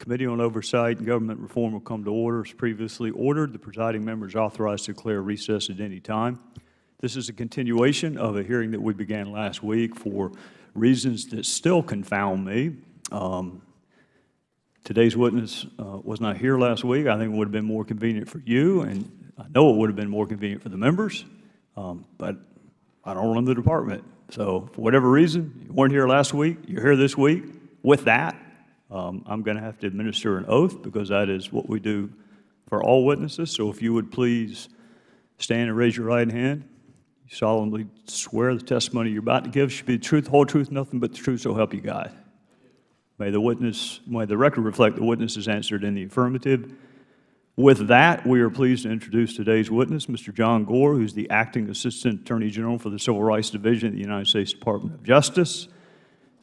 Committee on Oversight and Government Reform will come to order as previously ordered. The presiding member is authorized to declare recess at any time. This is a continuation of a hearing that we began last week for reasons that still confound me. Today's witness was not here last week. I think it would have been more convenient for you, and I know it would have been more convenient for the members, but I don't run the department. So for whatever reason, you weren't here last week, you're here this week. With that, I'm going to have to administer an oath because that is what we do for all witnesses. So if you would please stand and raise your right hand. You solemnly swear the testimony you're about to give should be the truth, whole truth, nothing but the truth, so help you God. May the record reflect the witness is answered in the affirmative. With that, we are pleased to introduce today's witness, Mr. John Gore, who's the Acting Assistant Attorney General for the Civil Rights Division of the United States Department of Justice.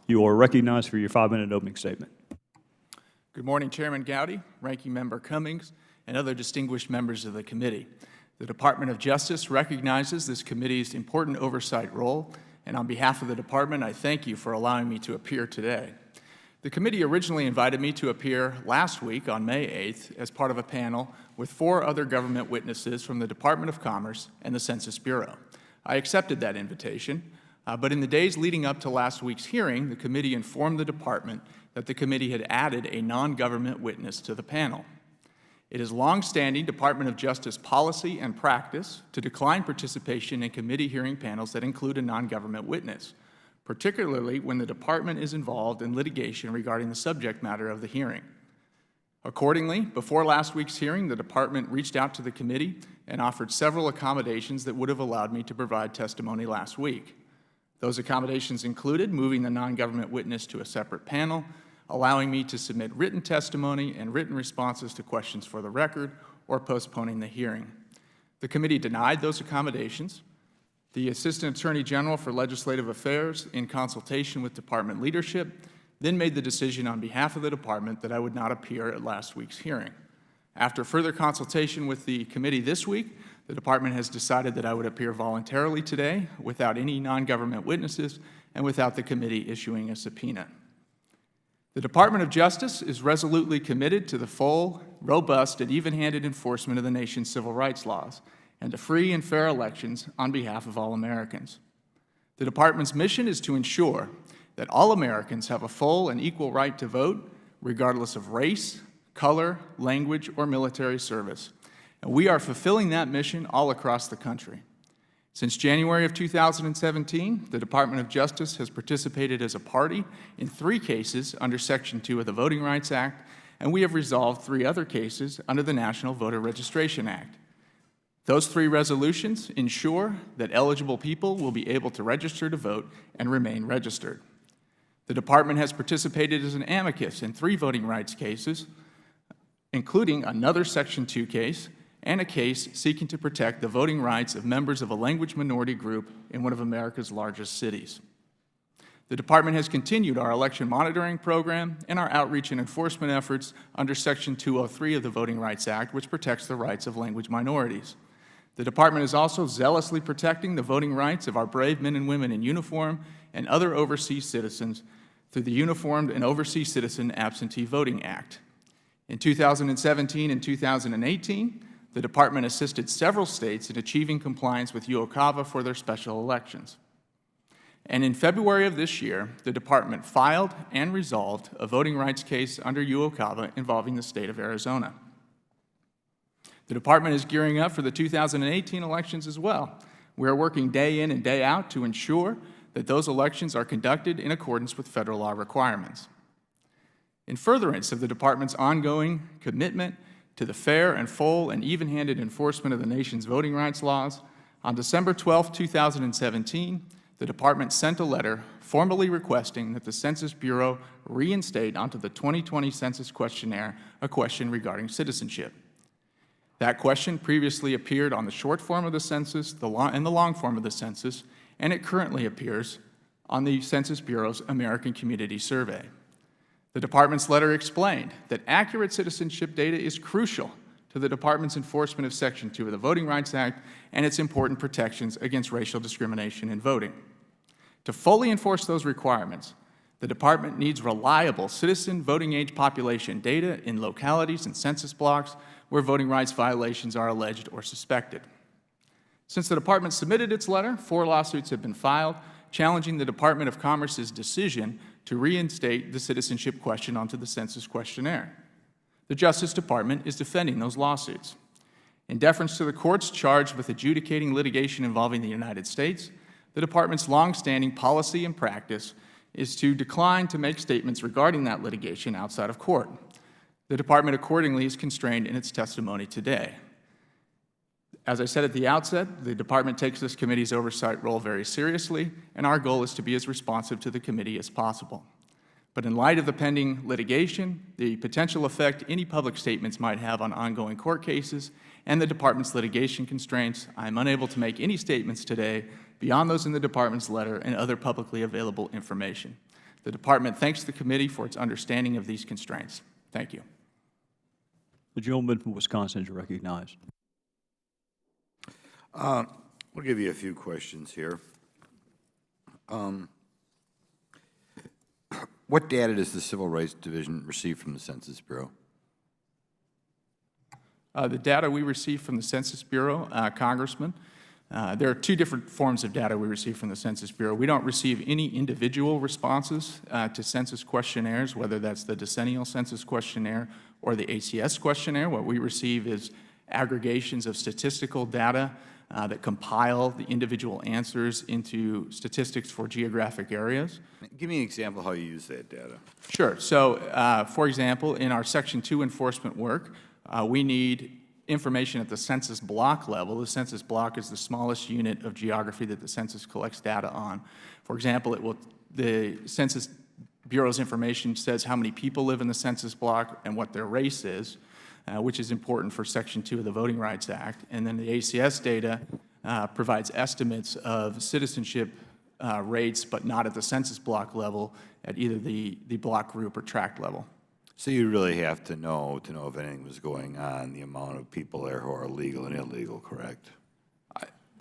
You are recognized for your 5-minute opening statement. Good morning, Chairman Gowdy, Ranking Member Cummings, and other distinguished members of the committee. The Department of Justice recognizes this committee's important oversight role, and on behalf of the department, I thank you for allowing me to appear today. The committee originally invited me to appear last week on May 8th as part of a panel with 4 other government witnesses from the Department of Commerce and the Census Bureau. I accepted that invitation, but in the days leading up to last week's hearing, the committee informed the department that the committee had added a non-government witness to the panel. It is long-standing Department of Justice policy and practice to decline participation in committee hearing panels that include a non-government witness, particularly when the department is involved in litigation regarding the subject matter of the hearing. Accordingly, before last week's hearing, the department reached out to the committee and offered several accommodations that would have allowed me to provide testimony last week. Those accommodations included moving the non-government witness to a separate panel, allowing me to submit written testimony and written responses to questions for the record, or postponing the hearing. The committee denied those accommodations. The Assistant Attorney General for Legislative Affairs, in consultation with department leadership, then made the decision on behalf of the department that I would not appear at last week's hearing. After further consultation with the committee this week, the department has decided that I would appear voluntarily today without any non-government witnesses and without the committee issuing a subpoena. The Department of Justice is resolutely committed to the full, robust, and even-handed enforcement of the nation's civil rights laws and to free and fair elections on behalf of all Americans. The department's mission is to ensure that all Americans have a full and equal right to vote, regardless of race, color, language, or military service. And we are fulfilling that mission all across the country. Since January of 2017, the Department of Justice has participated as a party in 3 cases under Section 2 of the Voting Rights Act, and we have resolved 3 other cases under the National Voter Registration Act. Those 3 resolutions ensure that eligible people will be able to register to vote and remain registered. The department has participated as an amicus in 3 voting rights cases, including another Section 2 case and a case seeking to protect the voting rights of members of a language minority group in one of America's largest cities. The department has continued our election monitoring program and our outreach and enforcement efforts under Section 203 of the Voting Rights Act, which protects the rights of language minorities. The department is also zealously protecting the voting rights of our brave men and women in uniform and other overseas citizens through the Uniformed and Overseas Citizen Absentee Voting Act. In 2017 and 2018, the department assisted several states in achieving compliance with UOCAVA for their special elections. And in February of this year, the department filed and resolved a voting rights case under UOCAVA involving the state of Arizona. The department is gearing up for the 2018 elections as well. We are working day in and day out to ensure that those elections are conducted in accordance with federal law requirements. In furtherance of the department's ongoing commitment to the fair and full and even-handed enforcement of the nation's voting rights laws, on December 12, 2017, the department sent a letter formally requesting that the Census Bureau reinstate onto the 2020 Census questionnaire a question regarding citizenship. That question previously appeared on the short form of the census and the long form of the census, and it currently appears on the Census Bureau's American Community Survey. The department's letter explained that accurate citizenship data is crucial to the department's enforcement of Section 2 of the Voting Rights Act and its important protections against racial discrimination in voting. To fully enforce those requirements, The department needs reliable citizen voting age population data in localities and census blocks where voting rights violations are alleged or suspected. Since the department submitted its letter, 4 lawsuits have been filed challenging the Department of Commerce's decision to reinstate the citizenship question onto the census questionnaire. The Justice Department is defending those lawsuits. In deference to the courts charged with adjudicating litigation involving the United States, the department's longstanding policy and practice is to decline to make statements regarding that litigation outside of court. The department accordingly is constrained in its testimony today. As I said at the outset, the department takes this committee's oversight role very seriously, and our goal is to be as responsive to the committee as possible. But in light of the pending litigation, the potential effect any public statements might have on ongoing court cases, and the department's litigation constraints, I am unable to make any statements today beyond those in the department's letter and other publicly available information. The department thanks the committee for its understanding of these constraints. Thank you. The gentleman from Wisconsin is recognized. We'll give you a few questions here. What data does the Civil Rights Division receive from the Census Bureau? The data we receive from the Census Bureau, Congressman, there are 2 different forms of data we receive from the Census Bureau. We don't receive any individual responses to census questionnaires, whether that's the decennial census questionnaire or the ACS questionnaire. What we receive is aggregations of statistical data that compile the individual answers into statistics for geographic areas. Give me an example of how you use that data. Sure. So, for example, in our Section 2 enforcement work, we need information at the census block level. The census block is the smallest unit of geography that the census collects data on. For example, the Census Bureau's information says how many people live in the census block and what their race is, which is important for Section 2 of the Voting Rights Act. And then the ACS data provides estimates of citizenship rates, but not at the census block level, at either the block group or tract level. So you really have to know if anything was going on, the amount of people there who are legal and illegal, correct?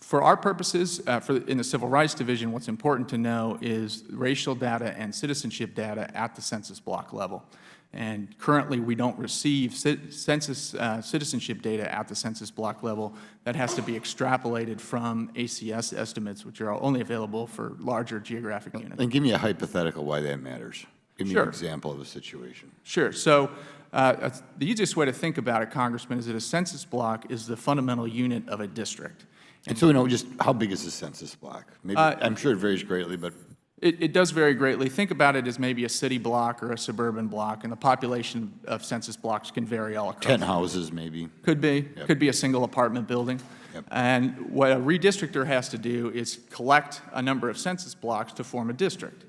For our purposes, in the Civil Rights Division, what's important to know is racial data and citizenship data at the census block level. And currently, we don't receive census citizenship data at the census block level. That has to be extrapolated from ACS estimates, which are only available for larger geographic units. And give me a hypothetical why that matters. Give me Sure. an example of a situation. Sure. So the easiest way to think about it, Congressman, is that a census block is the fundamental unit of a district. And so we know just how big is the census block? Maybe, I'm sure it varies greatly, but It does vary greatly. Think about it as maybe a city block or a suburban block, and the population of census blocks can vary all across. 10 houses maybe. Could be. Could be a single apartment building. Yep. And what a redistrictor has to do is collect a number of census blocks to form a district.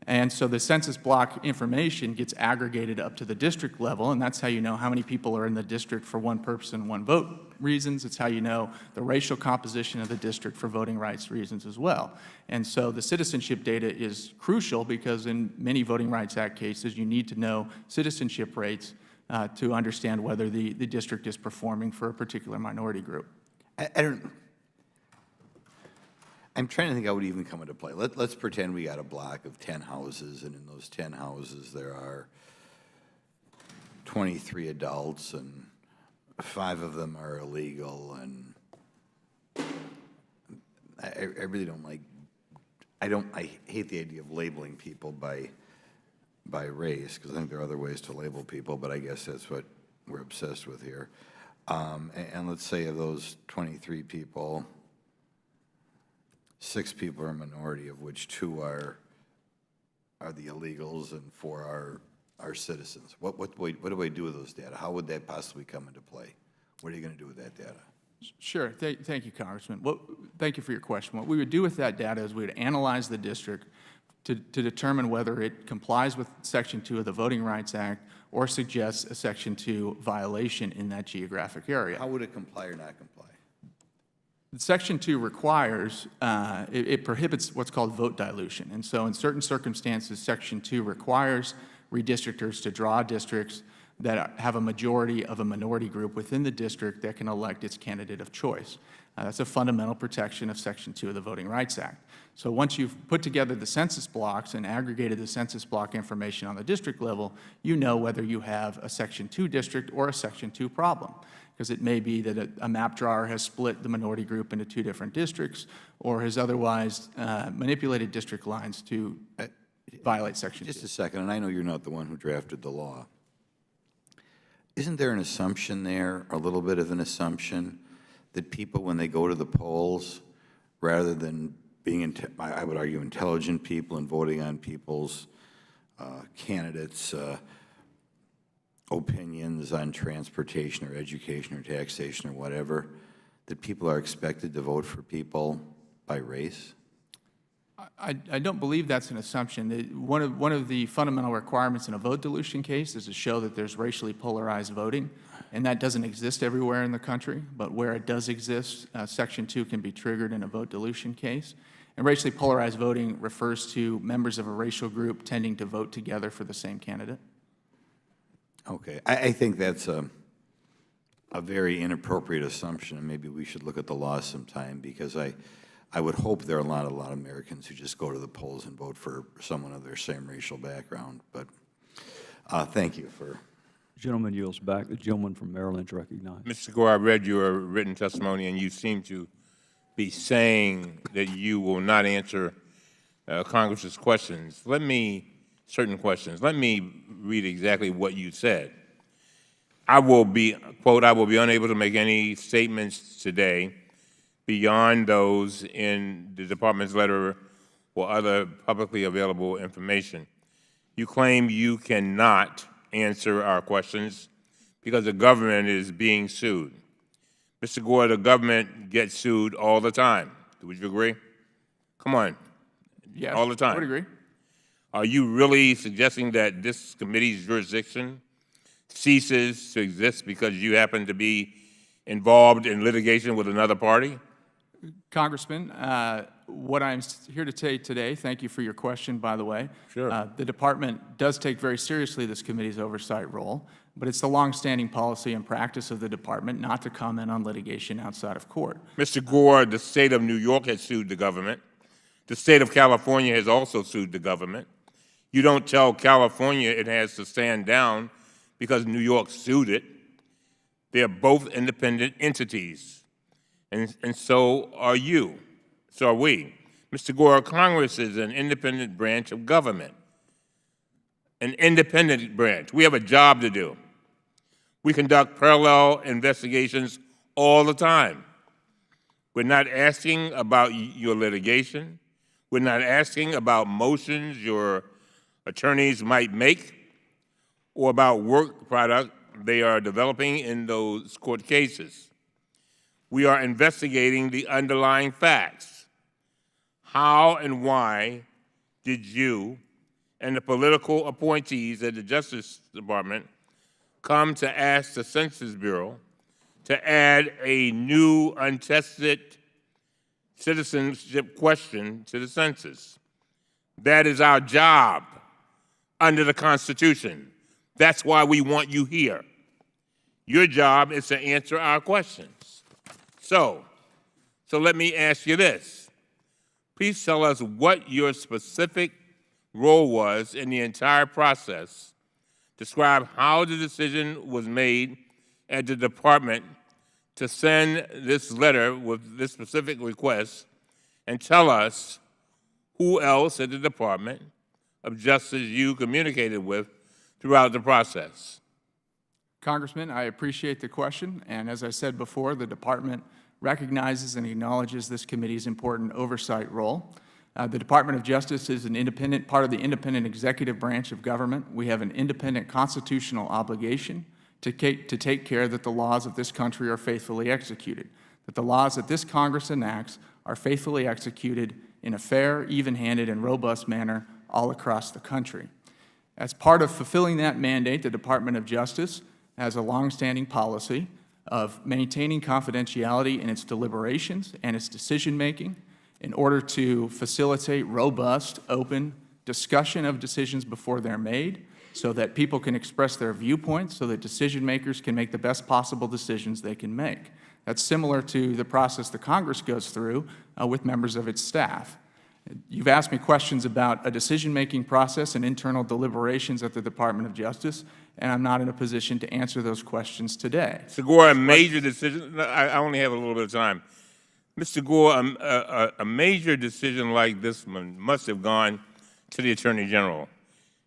And so the census block information gets aggregated up to the district level, and that's how you know how many people are in the district for one person, one vote reasons. It's how you know the racial composition of the district for voting rights reasons as well. And so the citizenship data is crucial because in many Voting Rights Act cases, you need to know citizenship rates to understand whether the district is performing for a particular minority group. I'm trying to think how it would even come into play. Let's pretend we got a block of 10 houses, and in those 10 houses there are 23 adults, and 5 of them are illegal, and I really don't like, I hate the idea of labeling people by race, because I think there are other ways to label people, but I guess that's what we're obsessed with here. And let's say of those 23 people, 6 people are a minority, of which 2 are the illegals and 4 are citizens. What do I do with those data? How would that possibly come into play? What are you going to do with that data? Sure. Thank you, Congressman. Thank you for your question. What we would do with that data is we would analyze the district to determine whether it complies with Section 2 of the Voting Rights Act or suggests a Section 2 violation in that geographic area. How would it comply or not comply? Section 2 requires, it prohibits what's called vote dilution. And so in certain circumstances, Section 2 requires redistrictors to draw districts that have a majority of a minority group within the district that can elect its candidate of choice. That's a fundamental protection of Section 2 of the Voting Rights Act. So once you've put together the census blocks and aggregated the census block information on the district level, you know whether you have a Section 2 district or a Section 2 problem, because it may be that a map drawer has split the minority group into 2 different districts or has otherwise manipulated district lines to violate Section 2. Just a second, and I know you're not the one who drafted the law. Isn't there an assumption there, a little bit of an assumption, that people, when they go to the polls, rather than being, I would argue, intelligent people and voting on people's candidates' opinions on transportation or education or taxation or whatever, that people are expected to vote for people by race? I don't believe that's an assumption. One of the fundamental requirements in a vote dilution case is to show that there's racially polarized voting, and that doesn't exist everywhere in the country, but where it does exist, Section 2 can be triggered in a vote dilution case. And racially polarized voting refers to members of a racial group tending to vote together for the same candidate. Okay, I think that's a very inappropriate assumption, and maybe we should look at the law sometime, because I would hope there are a lot of Americans who just go to the polls and vote for someone of their same racial background. But thank you for. The gentleman yields back. The gentleman from Maryland is recognized. Mr. Gore, I read your written testimony, and you seem to be saying that you will not answer Congress's questions. Certain questions. Let me read exactly what you said. I will be, quote, I will be unable to make any statements today beyond those in the Department's letter or other publicly available information. You claim you cannot answer our questions because the government is being sued. Mr. Gore, the government gets sued all the time. Would you agree? Come on. Yes, all the time. I would agree. Are you really suggesting that this committee's jurisdiction ceases to exist because you happen to be involved in litigation with another party? Congressman, what I'm here to say today, thank you for your question, by the way. Sure. The Department does take very seriously this committee's oversight role, but it's the longstanding policy and practice of the Department not to comment on litigation outside of court. Mr. Gore, the state of New York has sued the government. The state of California has also sued the government. You don't tell California it has to stand down because New York sued it. They are both independent entities. And so are you. So are we. Mr. Gore, Congress is an independent branch of government. An independent branch. We have a job to do. We conduct parallel investigations all the time. We're not asking about your litigation. We're not asking about motions your attorneys might make or about work product they are developing in those court cases. We are investigating the underlying facts. How and why did you and the political appointees at the Justice Department come to ask the Census Bureau to add a new untested citizenship question to the census? That is our job under the Constitution. That's why we want you here. Your job is to answer our questions. So let me ask you this. Please tell us what your specific role was in the entire process. Describe how the decision was made at the department to send this letter with this specific request, and tell us who else at the Department of Justice you communicated with throughout the process. Congressman, I appreciate the question, and as I said before, the Department recognizes and acknowledges this committee's important oversight role. The Department of Justice is an independent part of the independent executive branch of government. We have an independent constitutional obligation to take care that the laws of this country are faithfully executed, that the laws that this Congress enacts are faithfully executed in a fair, even-handed, and robust manner all across the country. As part of fulfilling that mandate, the Department of Justice has a longstanding policy of maintaining confidentiality in its deliberations and its decision-making in order to facilitate robust, open discussion of decisions before they're made, so that people can express their viewpoints, so that decision makers can make the best possible decisions they can make. That's similar to the process the Congress goes through with members of its staff. You've asked me questions about a decision-making process and internal deliberations at the Department of Justice, and I'm not in a position to answer those questions today. Mr. Gore, a major decision, I only have a little bit of time. Mr. Gore, a major decision like this one must have gone to the Attorney General.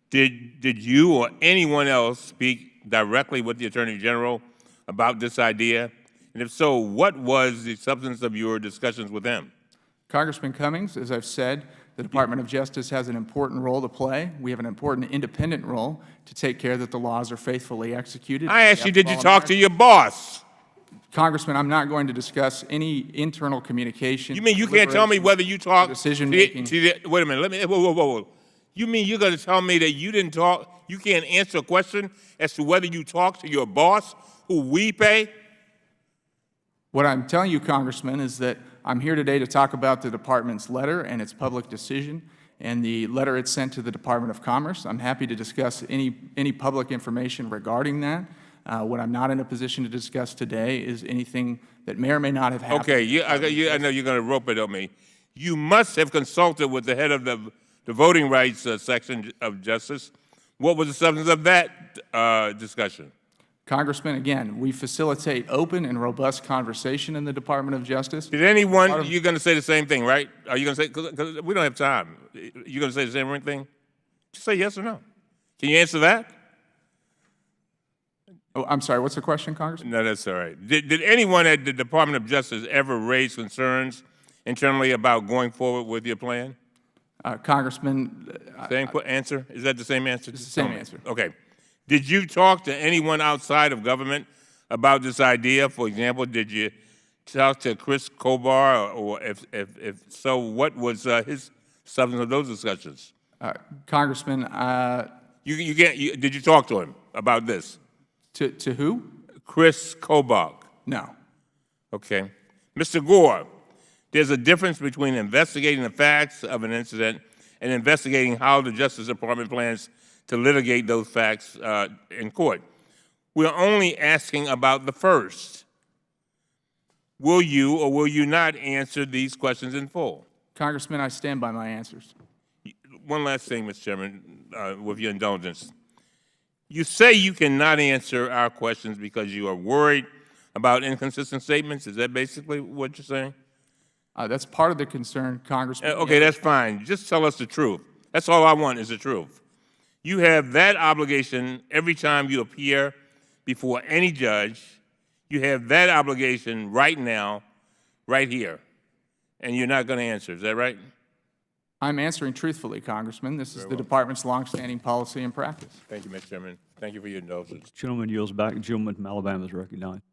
Did you or anyone else speak directly with the Attorney General about this idea? And if so, what was the substance of your discussions with him? Congressman Cummings, as I've said, the Department of Justice has an important role to play. We have an important independent role to take care that the laws are faithfully executed. I asked you, did you talk to your boss? Congressman, I'm not going to discuss any internal communication. You mean you can't tell me whether you talked decision-making. Wait a minute, whoa. You mean you're going to tell me that you didn't talk, you can't answer a question as to whether you talked to your boss, who we pay? What I'm telling you, Congressman, is that I'm here today to talk about the Department's letter and its public decision and the letter it sent to the Department of Commerce. I'm happy to discuss any public information regarding that. What I'm not in a position to discuss today is anything that may or may not have happened. Okay, I know you're going to rope it on me. You must have consulted with the head of the voting rights section of Justice. What was the substance of that discussion? Congressman, again, we facilitate open and robust conversation in the Department of Justice. Did anyone, you're going to say the same thing, right? Are you going to say, because we don't have time, you're going to say the same thing? Just say yes or no. Can you answer that? Oh, I'm sorry, what's the question, Congressman? No, that's all right. Did anyone at the Department of Justice ever raise concerns internally about going forward with your plan? Congressman, Same answer? Is that the same answer? it's the same answer. Okay. Did you talk to anyone outside of government about this idea? For example, did you talk to Chris Kobar, or if so, what was his substance of those discussions? Congressman, Did you talk to him about this? to who? Chris Kobar. No. Okay. Mr. Gore, there's a difference between investigating the facts of an incident and investigating how the Justice Department plans to litigate those facts in court. We're only asking about the first. Will you or will you not answer these questions in full? Congressman, I stand by my answers. One last thing, Mr. Chairman, with your indulgence. You say you cannot answer our questions because you are worried about inconsistent statements. Is that basically what you're saying? That's part of the concern, Congressman. Okay, that's fine. Just tell us the truth. That's all I want is the truth. You have that obligation every time you appear before any judge. You have that obligation right now, right here, and you're not going to answer. Is that right? I'm answering truthfully, Congressman. This is the Department's longstanding policy and practice. Thank you, Mr. Chairman. Thank you for your indulgence. Gentleman yields back. The gentleman from Alabama is recognized.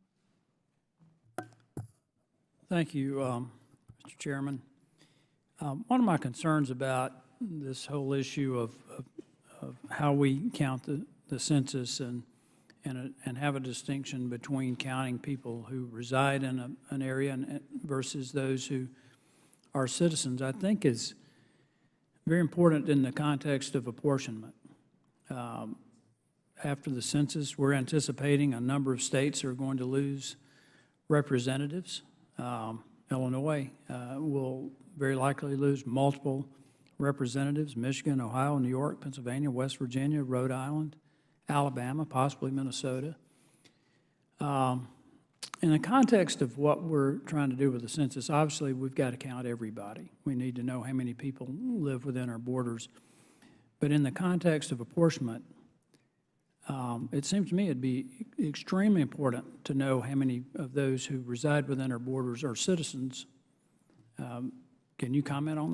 Thank you, Mr. Chairman. One of my concerns about this whole issue of how we count the census and have a distinction between counting people who reside in an area versus those who are citizens, I think is very important in the context of apportionment. After the census, we're anticipating a number of states are going to lose representatives. Illinois will very likely lose multiple representatives: Michigan, Ohio, New York, Pennsylvania, West Virginia, Rhode Island, Alabama, possibly Minnesota. In the context of what we're trying to do with the census, obviously we've got to count everybody. We need to know how many people live within our borders. But in the context of apportionment, it seems to me it'd be extremely important to know how many of those who reside within our borders are citizens. Can you comment on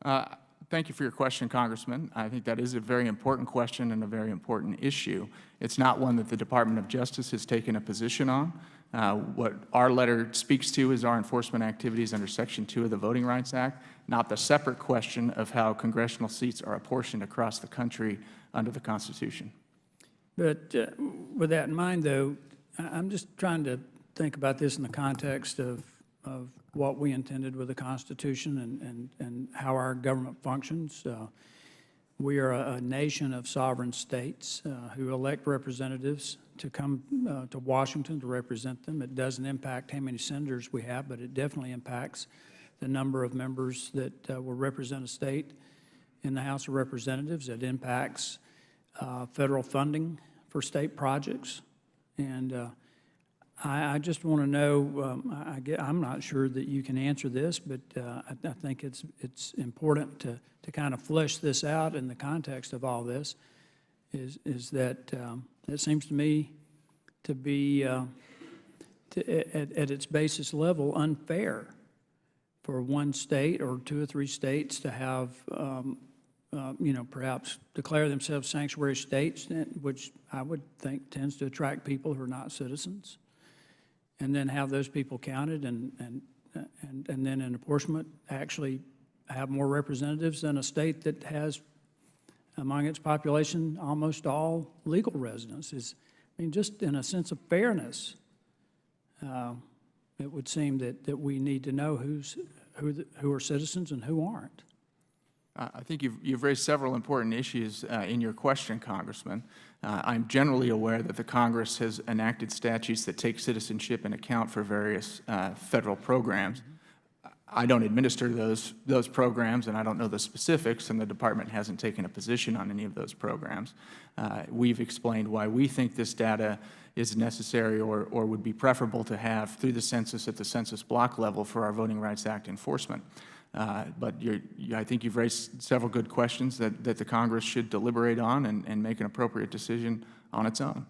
that? Thank you for your question, Congressman. I think that is a very important question and a very important issue. It's not one that the Department of Justice has taken a position on. What our letter speaks to is our enforcement activities under Section 2 of the Voting Rights Act, not the separate question of how congressional seats are apportioned across the country under the Constitution. But with that in mind, though, I'm just trying to think about this in the context of what we intended with the Constitution and how our government functions. we are a nation of sovereign states who elect representatives to come to Washington to represent them. It doesn't impact how many senators we have, but it definitely impacts the number of members that will represent a state in the House of Representatives. It impacts federal funding for state projects. And I just want to know, I'm not sure that you can answer this, but I think it's important to kind of flesh this out in the context of all this, is that it seems to me to be, at its basis level, unfair for one state or two or three states to have, perhaps declare themselves sanctuary states, which I would think tends to attract people who are not citizens, and then have those people counted and then in apportionment actually have more representatives than a state that has among its population almost all legal residents. Just in a sense of fairness, it would seem that we need to know who are citizens and who aren't. I think you've raised several important issues in your question, Congressman. I'm generally aware that the Congress has enacted statutes that take citizenship into account for various federal programs. I don't administer those programs, and I don't know the specifics, and the Department hasn't taken a position on any of those programs. We've explained why we think this data is necessary or would be preferable to have through the census at the census block level for our Voting Rights Act enforcement. But I think you've raised several good questions that the Congress should deliberate on and make an appropriate decision on its own.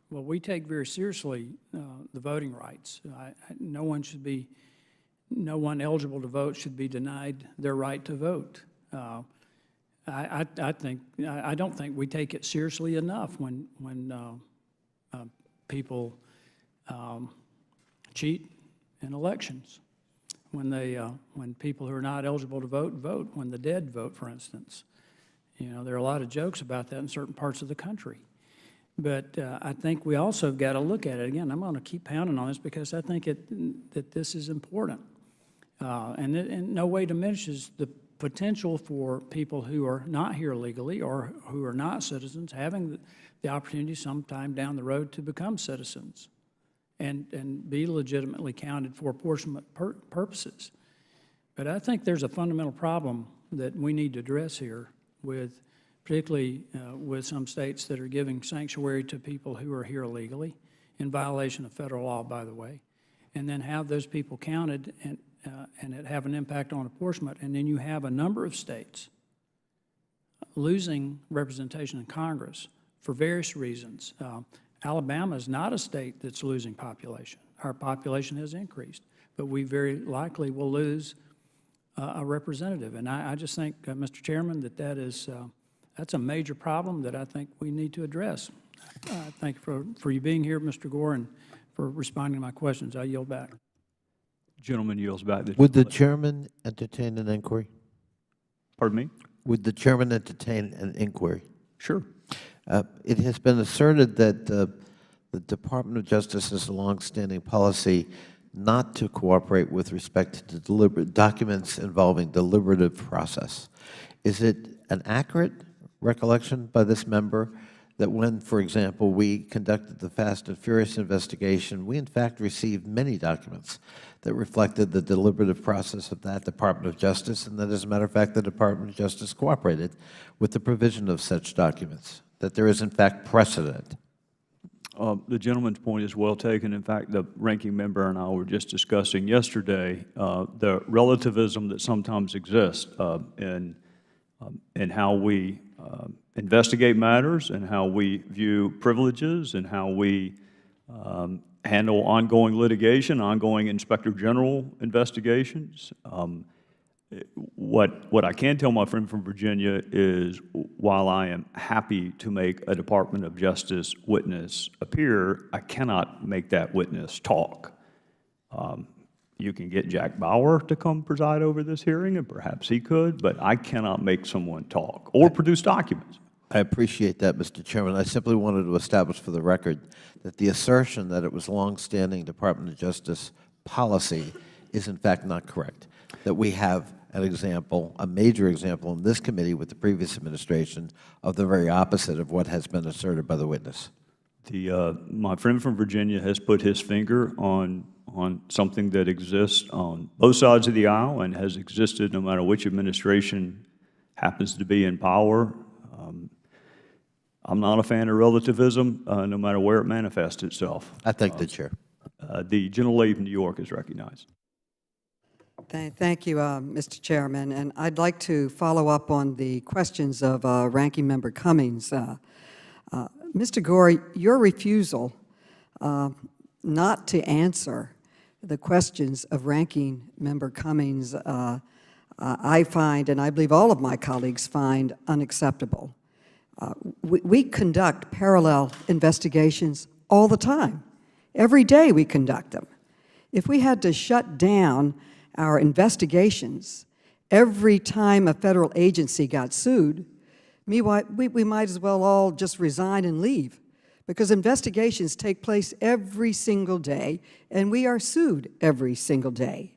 Well, we take very seriously the voting rights. No one eligible to vote should be denied their right to vote. I don't think we take it seriously enough when people cheat in elections. When people who are not eligible to vote, when the dead vote, for instance. There are a lot of jokes about that in certain parts of the country. But I think we also have got to look at it. Again, I'm going to keep pounding on this because I think that this is important. And it in no way diminishes the potential for people who are not here legally or who are not citizens having the opportunity sometime down the road to become citizens and be legitimately counted for apportionment purposes. But I think there's a fundamental problem that we need to address here particularly with some states that are giving sanctuary to people who are here illegally, in violation of federal law, by the way, and then have those people counted and it have an impact on apportionment. And then you have a number of states losing representation in Congress for various reasons. Alabama is not a state that's losing population. Our population has increased, but we very likely will lose a representative. And I just think, Mr. Chairman, that's a major problem that I think we need to address. Thank you for you being here, Mr. Gore, and for responding to my questions. I yield back. Gentleman yields back. Would the chairman entertain an inquiry? Pardon me? Would the chairman entertain an inquiry? Sure. It has been asserted that the Department of Justice has a longstanding policy not to cooperate with respect to documents involving deliberative process. Is it an accurate recollection by this member that when, for example, we conducted the Fast and Furious investigation, we in fact received many documents that reflected the deliberative process of that Department of Justice, and that, as a matter of fact, the Department of Justice cooperated with the provision of such documents, that there is, in fact, precedent? The gentleman's point is well taken. In fact, the ranking member and I were just discussing yesterday the relativism that sometimes exists in how we investigate matters and how we view privileges and how we handle ongoing litigation, ongoing Inspector General investigations. What I can tell my friend from Virginia is, while I am happy to make a Department of Justice witness appear, I cannot make that witness talk. You can get Jack Bauer to come preside over this hearing, and perhaps he could, but I cannot make someone talk or produce documents. I appreciate that, Mr. Chairman. I simply wanted to establish for the record that the assertion that it was longstanding Department of Justice policy is in fact not correct, that we have an example, a major example in this committee with the previous administration of the very opposite of what has been asserted by the witness. My friend from Virginia has put his finger on something that exists on both sides of the aisle and has existed no matter which administration happens to be in power. I'm not a fan of relativism, no matter where it manifests itself. I thank the chair. The gentlelady from New York is recognized. Thank you, Mr. Chairman. And I'd like to follow up on the questions of Ranking Member Cummings. Mr. Gore, your refusal not to answer the questions of Ranking Member Cummings, I find, and I believe all of my colleagues find, unacceptable. We conduct parallel investigations all the time. Every day we conduct them. If we had to shut down our investigations every time a federal agency got sued, we might as well all just resign and leave, because investigations take place every single day, and we are sued every single day.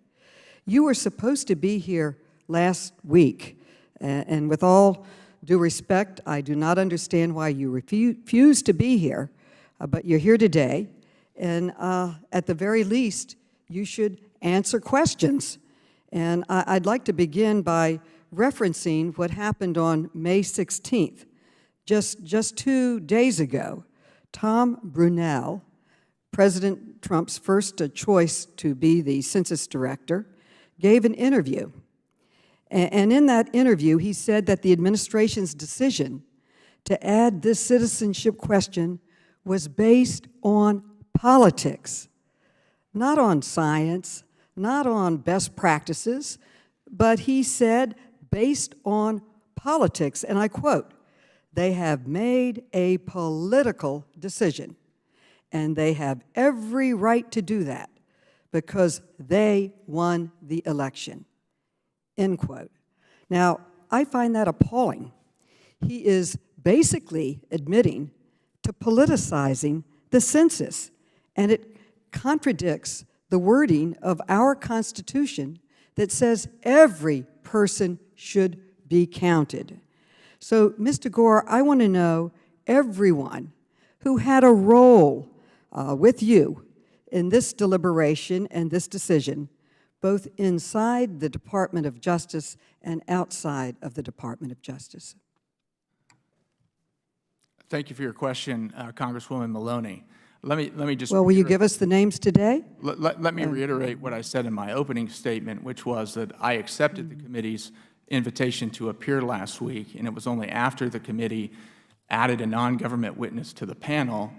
You were supposed to be here last week, and with all due respect, I do not understand why you refused to be here, but you're here today, and at the very least, you should answer questions. And I'd like to begin by referencing what happened on May 16th. Just 2 days ago, Tom Brunel, President Trump's first choice to be the Census Director, gave an interview. And in that interview, he said that the administration's decision to add this citizenship question was based on politics, not on science, not on best practices, but he said based on politics, and I quote, "They have made a political decision, and they have every right to do that because they won the election," end quote. Now, I find that appalling. He is basically admitting to politicizing the census, and it contradicts the wording of our Constitution that says every person should be counted. So, Mr. Gore, I want to know everyone who had a role with you in this deliberation and this decision, both inside the Department of Justice and outside of the Department of Justice. Thank you for your question, Congresswoman Maloney. Let me just... Well, will you give us the names today? Let me reiterate what I said in my opening statement, which was that I accepted the committee's invitation to appear last week, and it was only after the committee added a non-government witness to the panel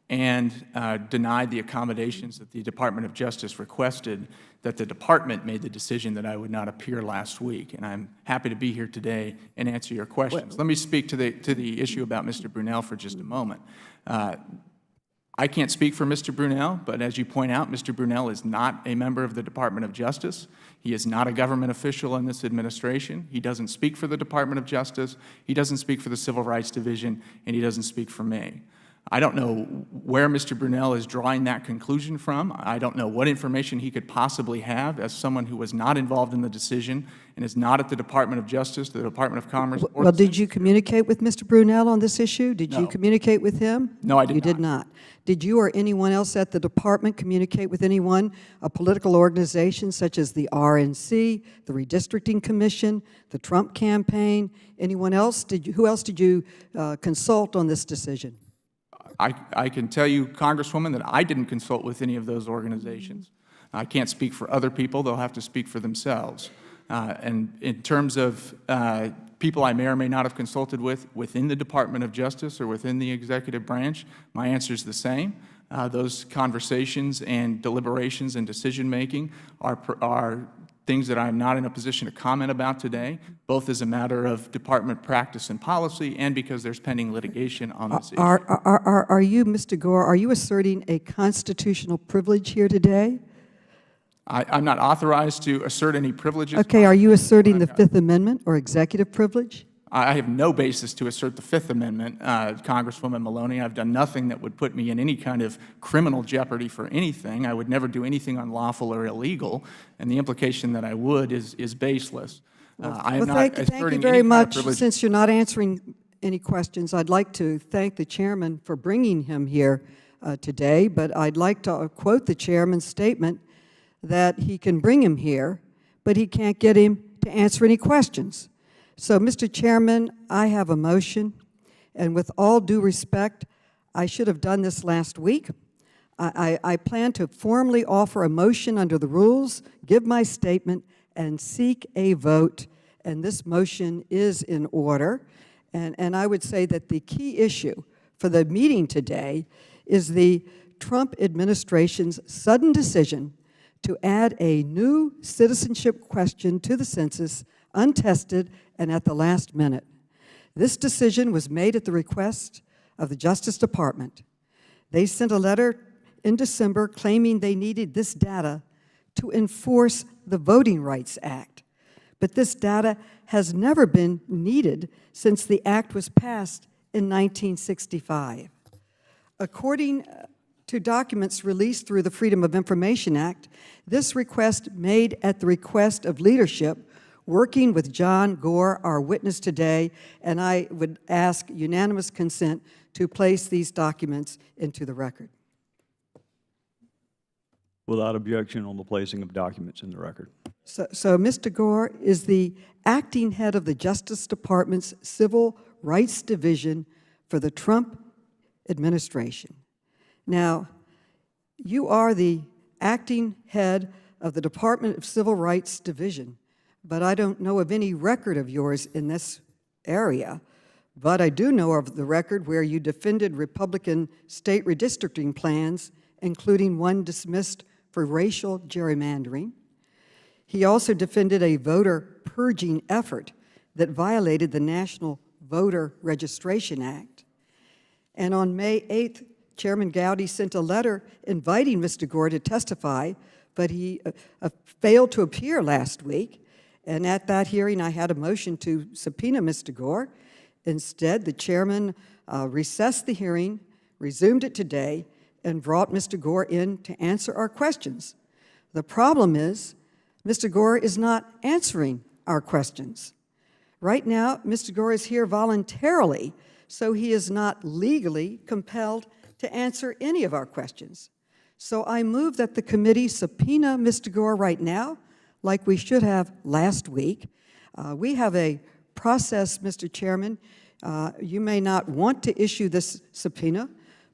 and denied the accommodations that the Department of Justice requested that the department made the decision that I would not appear last week. And I'm happy to be here today and answer your questions. Let me speak to the issue about Mr. Brunel for just a moment. I can't speak for Mr. Brunel, but as you point out, Mr. Brunel is not a member of the Department of Justice. He is not a government official in this administration. He doesn't speak for the Department of Justice. He doesn't speak for the Civil Rights Division, and he doesn't speak for me. I don't know where Mr. Brunel is drawing that conclusion from. I don't know what information he could possibly have as someone who was not involved in the decision and is not at the Department of Justice, the Department of Commerce. Well, did you communicate with Mr. Brunel on this issue? Did you communicate with him? No, I did not. You did not. Did you or anyone else at the department communicate with anyone, a political organization such as the RNC, the Redistricting Commission, the Trump campaign, anyone else? Who else did you consult on this decision? I can tell you, Congresswoman, that I didn't consult with any of those organizations. I can't speak for other people. They'll have to speak for themselves. And in terms of people I may or may not have consulted with within the Department of Justice or within the executive branch, my answer is the same. Those conversations and deliberations and decision-making are things that I'm not in a position to comment about today, both as a matter of department practice and policy and because there's pending litigation on this issue. Are you, Mr. Gore, are you asserting a constitutional privilege here today? I'm not authorized to assert any privileges. Okay, are you asserting the Fifth Amendment or executive privilege? I have no basis to assert the Fifth Amendment, Congresswoman Maloney. I've done nothing that would put me in any kind of criminal jeopardy for anything. I would never do anything unlawful or illegal, and the implication that I would is baseless. I am Well, not thank you asserting very any kind of much. privilege. Since you're not answering any questions, I'd like to thank the chairman for bringing him here today, but I'd like to quote the chairman's statement that he can bring him here, but he can't get him to answer any questions. So, Mr. Chairman, I have a motion, and with all due respect, I should have done this last week. I plan to formally offer a motion under the rules, give my statement, and seek a vote, and this motion is in order. And I would say that the key issue for the meeting today is the Trump administration's sudden decision to add a new citizenship question to the census, untested and at the last minute. This decision was made at the request of the Justice Department. They sent a letter in December claiming they needed this data to enforce the Voting Rights Act. But this data has never been needed since the act was passed in 1965. According to documents released through the Freedom of Information Act, this request made at the request of leadership working with John Gore, our witness today, and I would ask unanimous consent to place these documents into the record. Without objection on the placing of documents in the record. So Mr. Gore is the acting head of the Justice Department's Civil Rights Division for the Trump administration. Now, you are the acting head of the Department of Civil Rights Division, but I don't know of any record of yours in this area. But I do know of the record where you defended Republican state redistricting plans, including one dismissed for racial gerrymandering. He also defended a voter purging effort that violated the National Voter Registration Act. And on May 8th, Chairman Gowdy sent a letter inviting Mr. Gore to testify, but he failed to appear last week. And at that hearing, I had a motion to subpoena Mr. Gore. Instead, the chairman recessed the hearing, resumed it today, and brought Mr. Gore in to answer our questions. The problem is, Mr. Gore is not answering our questions. Right now, Mr. Gore is here voluntarily, so he is not legally compelled to answer any of our questions. So I move that the committee subpoena Mr. Gore right now, like we should have last week. We have a process, Mr. Chairman. You may not want to issue this subpoena,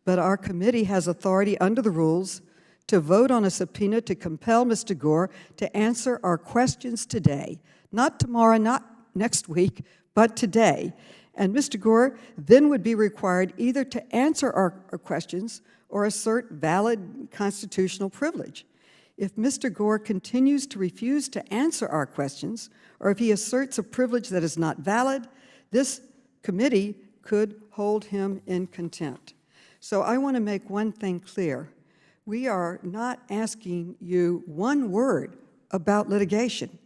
but our committee has authority under the rules to vote on a subpoena to compel Mr. Gore to answer our questions today. Not tomorrow, not next week, but today. And Mr. Gore then would be required either to answer our questions or assert valid constitutional privilege. If Mr. Gore continues to refuse to answer our questions, or if he asserts a privilege that is not valid, this committee could hold him in contempt. So I want to make one thing clear. We are not asking you one word about litigation.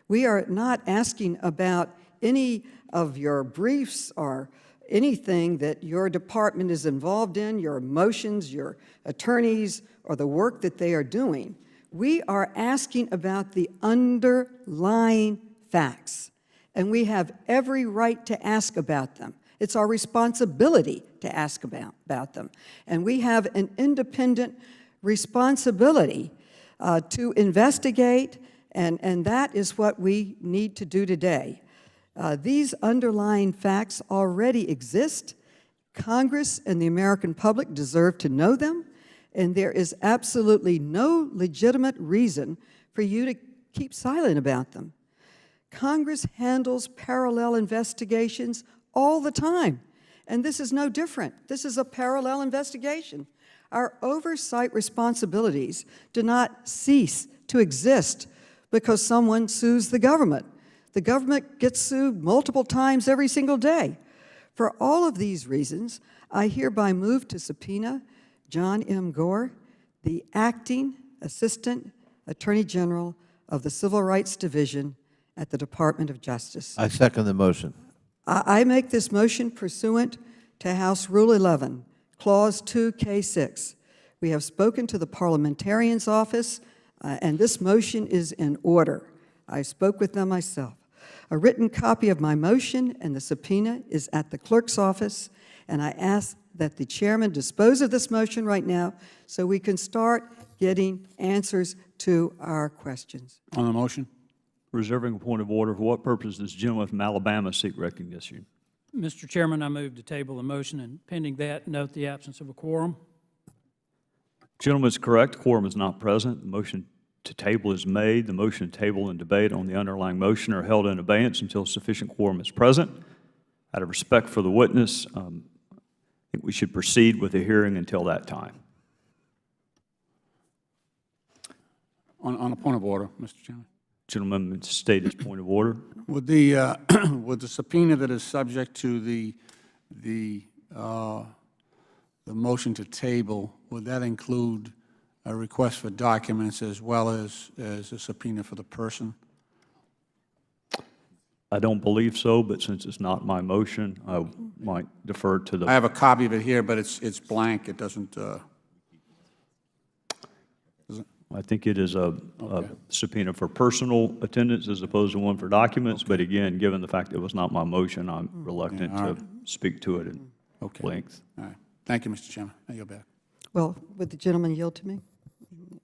We are not asking about any of your briefs or anything that your department is involved in, your motions, your attorneys, or the work that they are doing. We are asking about the underlying facts, and we have every right to ask about them. It's our responsibility to ask about them. And we have an independent responsibility to investigate, and that is what we need to do today. These underlying facts already exist. Congress and the American public deserve to know them, and there is absolutely no legitimate reason for you to keep silent about them. Congress handles parallel investigations all the time, and this is no different. This is a parallel investigation. Our oversight responsibilities do not cease to exist because someone sues the government. The government gets sued multiple times every single day. For all of these reasons, I hereby move to subpoena John M. Gore, the Acting Assistant Attorney General of the Civil Rights Division at the Department of Justice. I second the motion. I make this motion pursuant to House Rule 11, Clause 2K6. We have spoken to the parliamentarian's office, and this motion is in order. I spoke with them myself. A written copy of my motion and the subpoena is at the clerk's office, and I ask that the chairman dispose of this motion right now so we can start getting answers to our questions. On the motion? Reserving a point of order, for what purpose does the gentleman from Alabama seek recognition? Mr. Chairman, I move to table the motion, and pending that, note the absence of a quorum. Gentleman is correct, quorum is not present. The motion to table is made. The motion to table and debate on the underlying motion are held in abeyance until sufficient quorum is present. Out of respect for the witness, I think we should proceed with the hearing until that time. On a point of order, Mr. Chairman. Gentleman state his point of order. Would the would the subpoena that is subject to the motion to table, would that include a request for documents as well as a subpoena for the person? I don't believe so, but since it's not my motion, I might defer to the. I have a copy of it here, but it's blank. It doesn't. I think it is a subpoena for personal attendance as opposed to one for documents. But again, given the fact that it was not my motion, I'm reluctant to speak to it in length. All right. Thank you, Mr. Chairman. I yield back. Well, would the gentleman yield to me?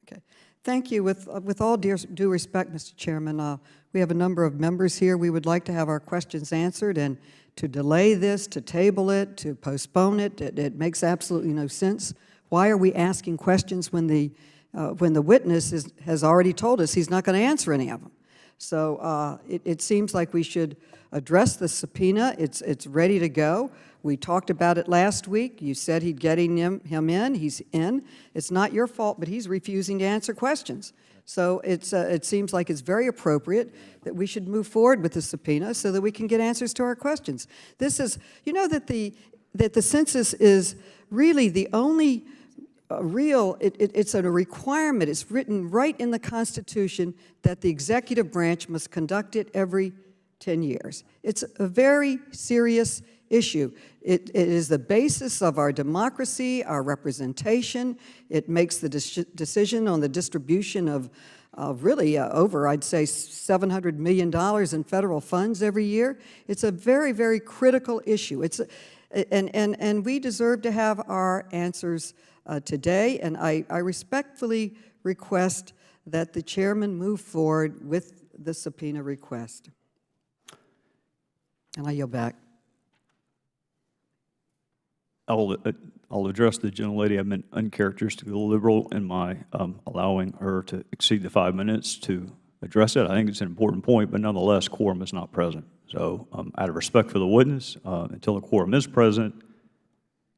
Okay. Thank you. With all due respect, Mr. Chairman, we have a number of members here. We would like to have our questions answered, and to delay this, to table it, to postpone it, it makes absolutely no sense. Why are we asking questions when the witness has already told us he's not going to answer any of them? So it seems like we should address the subpoena. It's ready to go. We talked about it last week. You said he'd getting him in. He's in. It's not your fault, but he's refusing to answer questions. So it seems like it's very appropriate that we should move forward with the subpoena so that we can get answers to our questions. This is, you know, that the census is really the only it's a requirement. It's written right in the Constitution that the executive branch must conduct it every 10 years. It's a very serious issue. It is the basis of our democracy, our representation. It makes the decision on the distribution of really over, I'd say, $700 million in federal funds every year. It's a very, very critical issue. And we deserve to have our answers today, and I respectfully request that the chairman move forward with the subpoena request. And I yield back. I'll address the gentlelady. I've been uncharacteristically liberal in my allowing her to exceed the 5 minutes to address it. I think it's an important point, but nonetheless, quorum is not present. So out of respect for the witness, until the quorum is present,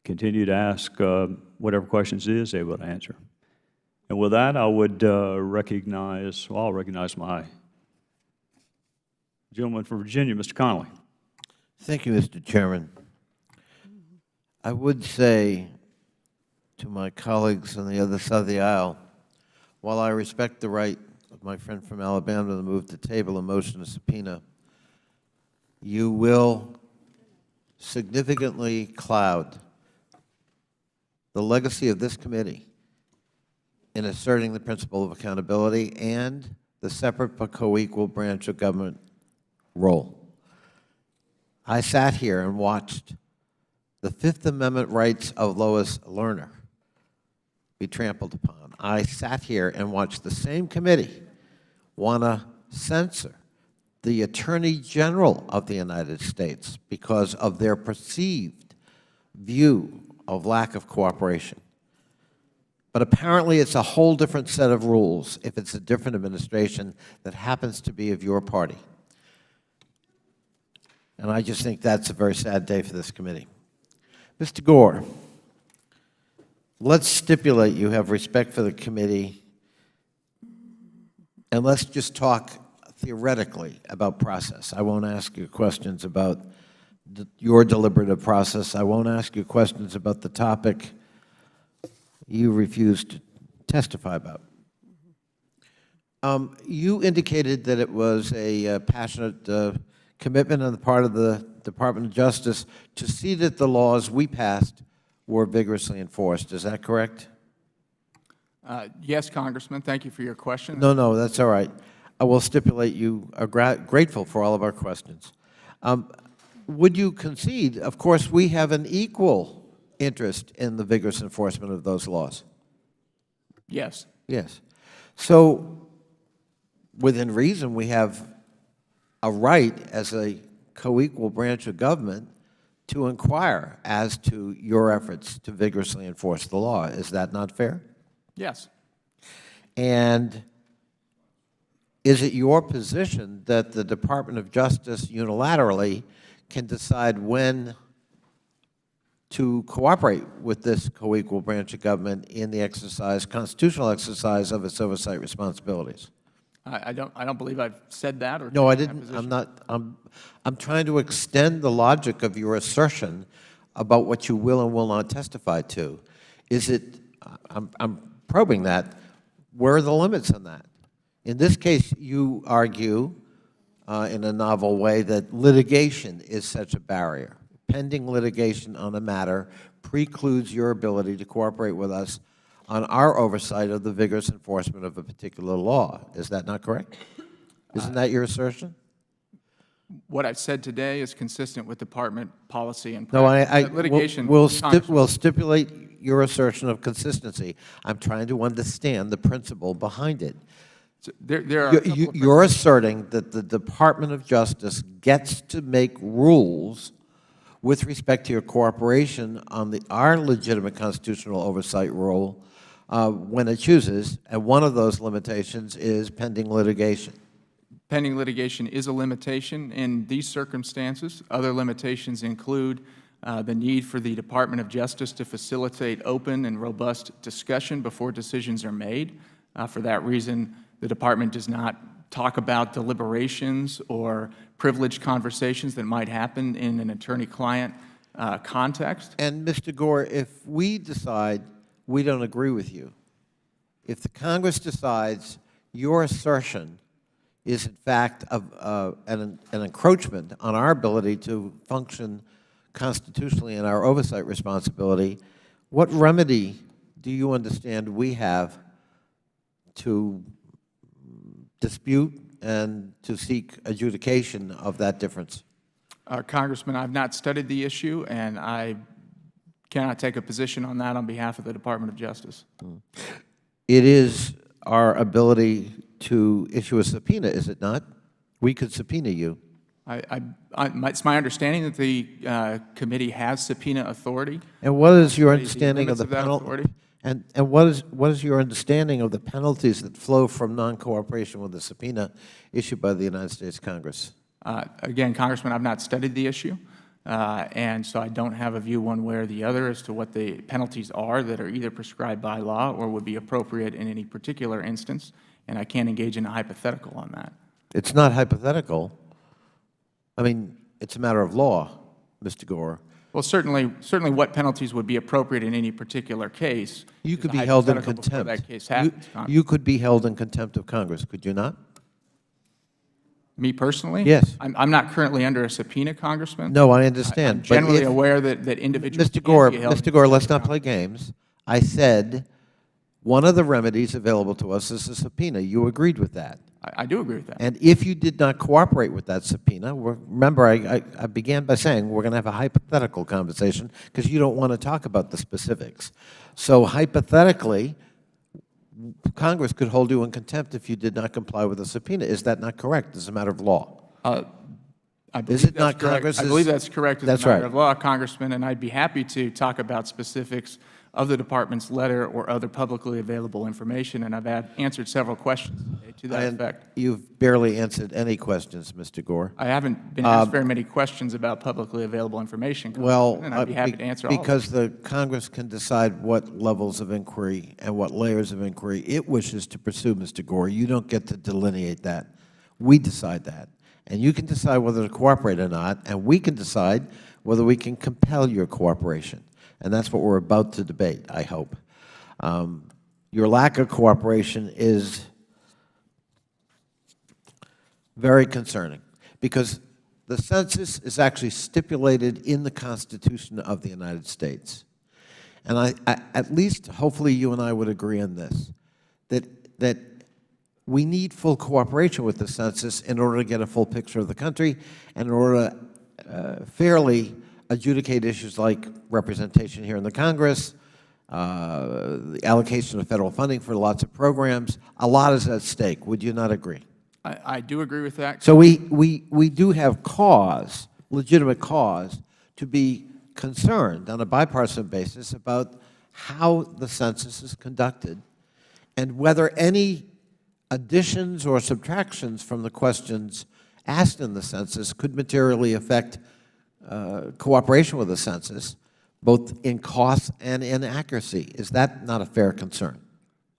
continue to ask whatever questions he is able to answer. And with that, I would recognize my gentleman from Virginia, Mr. Connolly. Thank you, Mr. Chairman. I would say to my colleagues on the other side of the aisle, while I respect the right of my friend from Alabama to move to table a motion to subpoena, you will significantly cloud the legacy of this committee in asserting the principle of accountability and the separate but co-equal branch of government role. I sat here and watched the Fifth Amendment rights of Lois Lerner be trampled upon. I sat here and watched the same committee want to censor the Attorney General of the United States because of their perceived view of lack of cooperation. But apparently it's a whole different set of rules if it's a different administration that happens to be of your party. And I just think that's a very sad day for this committee. Mr. Gore, let's stipulate you have respect for the committee, and let's just talk theoretically about process. I won't ask you questions about your deliberative process. I won't ask you questions about the topic you refused to testify about. You indicated that it was a passionate commitment on the part of the Department of Justice to see that the laws we passed were vigorously enforced. Is that correct? Yes, Congressman, thank you for your question. No, that's all right. I will stipulate you are grateful for all of our questions. Would you concede, of course, we have an equal interest in the vigorous enforcement of those laws? Yes. Yes. So, within reason, we have a right as a co-equal branch of government to inquire as to your efforts to vigorously enforce the law. Is that not fair? Yes. And is it your position that the Department of Justice unilaterally can decide when to cooperate with this co-equal branch of government in the exercise, constitutional exercise of its oversight responsibilities? I don't believe I've said that or No, I taken that didn't. position. I'm trying to extend the logic of your assertion about what you will and will not testify to. Is it, I'm probing that, where are the limits on that? In this case, you argue in a novel way that litigation is such a barrier. Pending litigation on a matter precludes your ability to cooperate with us on our oversight of the vigorous enforcement of a particular law. Is that not correct? Isn't that your assertion? What I've said today is consistent with department policy and No, practice. Litigation, we'll Congressman, stipulate your assertion of consistency. I'm trying to understand the principle behind it. there are a couple of You're asserting that the Department of Justice gets to make rules with respect to your cooperation on our legitimate constitutional oversight role when it chooses, and one of those limitations is pending litigation. Pending litigation is a limitation in these circumstances. Other limitations include the need for the Department of Justice to facilitate open and robust discussion before decisions are made. For that reason, the Department does not talk about deliberations or privileged conversations that might happen in an attorney-client context. And Mr. Gore, if we decide we don't agree with you, if the Congress decides your assertion is in fact an encroachment on our ability to function constitutionally in our oversight responsibility, what remedy do you understand we have to dispute and to seek adjudication of that difference? Congressman, I've not studied the issue, and I cannot take a position on that on behalf of the Department of Justice. It is our ability to issue a subpoena, is it not? We could subpoena you. It's my understanding that the committee has subpoena authority. And what is your The understanding of limits the of that penalty? authority? And what is your understanding of the penalties that flow from non-cooperation with the subpoena issued by the United States Congress? Again, Congressman, I've not studied the issue, and so I don't have a view one way or the other as to what the penalties are that are either prescribed by law or would be appropriate in any particular instance, and I can't engage in a hypothetical on that. It's not hypothetical. I mean, it's a matter of law, Mr. Gore. Well, certainly what penalties would be appropriate in any particular case. You is could a be held in hypothetical before contempt. that case happens, Congressman. You could be held in contempt of Congress, could you not? Me personally? Yes. I'm not currently under a subpoena, Congressman. No, I understand. I'm but generally if- aware that individuals Mr. can Gore, be held in Mr. Gore, let's not contempt. play games. I said one of the remedies available to us is a subpoena. You agreed with that. I do agree with that. And if you did not cooperate with that subpoena, remember I began by saying we're going to have a hypothetical conversation because you don't want to talk about the specifics. So hypothetically, Congress could hold you in contempt if you did not comply with the subpoena. Is that not correct as a matter of law? I Is believe it not that's correct. Congress's? I believe that's correct as That's a matter right. of law, Congressman, and I'd be happy to talk about specifics of the Department's letter or other publicly available information, and I've answered several questions today to that And effect. you've barely answered any questions, Mr. Gore. I haven't been asked very many questions about publicly available information, Well, Congressman, and I'd be happy to answer all of them. because the Congress can decide what levels of inquiry and what layers of inquiry it wishes to pursue, Mr. Gore. You don't get to delineate that. We decide that. And you can decide whether to cooperate or not, and we can decide whether we can compel your cooperation. And that's what we're about to debate, I hope. Your lack of cooperation is very concerning, because The census is actually stipulated in the Constitution of the United States. And I at least, hopefully you and I would agree on this, that we need full cooperation with the census in order to get a full picture of the country and in order to fairly adjudicate issues like representation here in the Congress, the allocation of federal funding for lots of programs. A lot is at stake. Would you not agree? I do agree with that. So we do have cause, legitimate cause, to be concerned on a bipartisan basis about how the census is conducted and whether any additions or subtractions from the questions asked in the census could materially affect cooperation with the census, both in cost and in accuracy. Is that not a fair concern?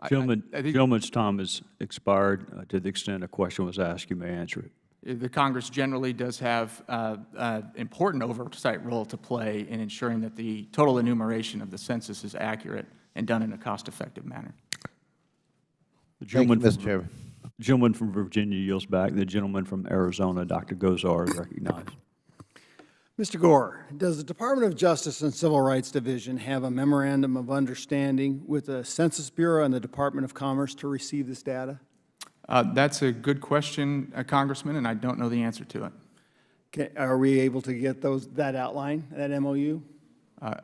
Gentleman's time has expired. To the extent a question was asked, you may answer it. The Congress generally does have an important oversight role to play in ensuring that the total enumeration of the census is accurate and done in a cost-effective manner. Thank you, Mr. Chairman. The gentleman from Virginia yields back. The gentleman from Arizona, Dr. Gozar, is recognized. Mr. Gore, does the Department of Justice and Civil Rights Division have a memorandum of understanding with the Census Bureau and the Department of Commerce to receive this data? That's a good question, Congressman, and I don't know the answer to it. Are we able to get that outline, that MOU?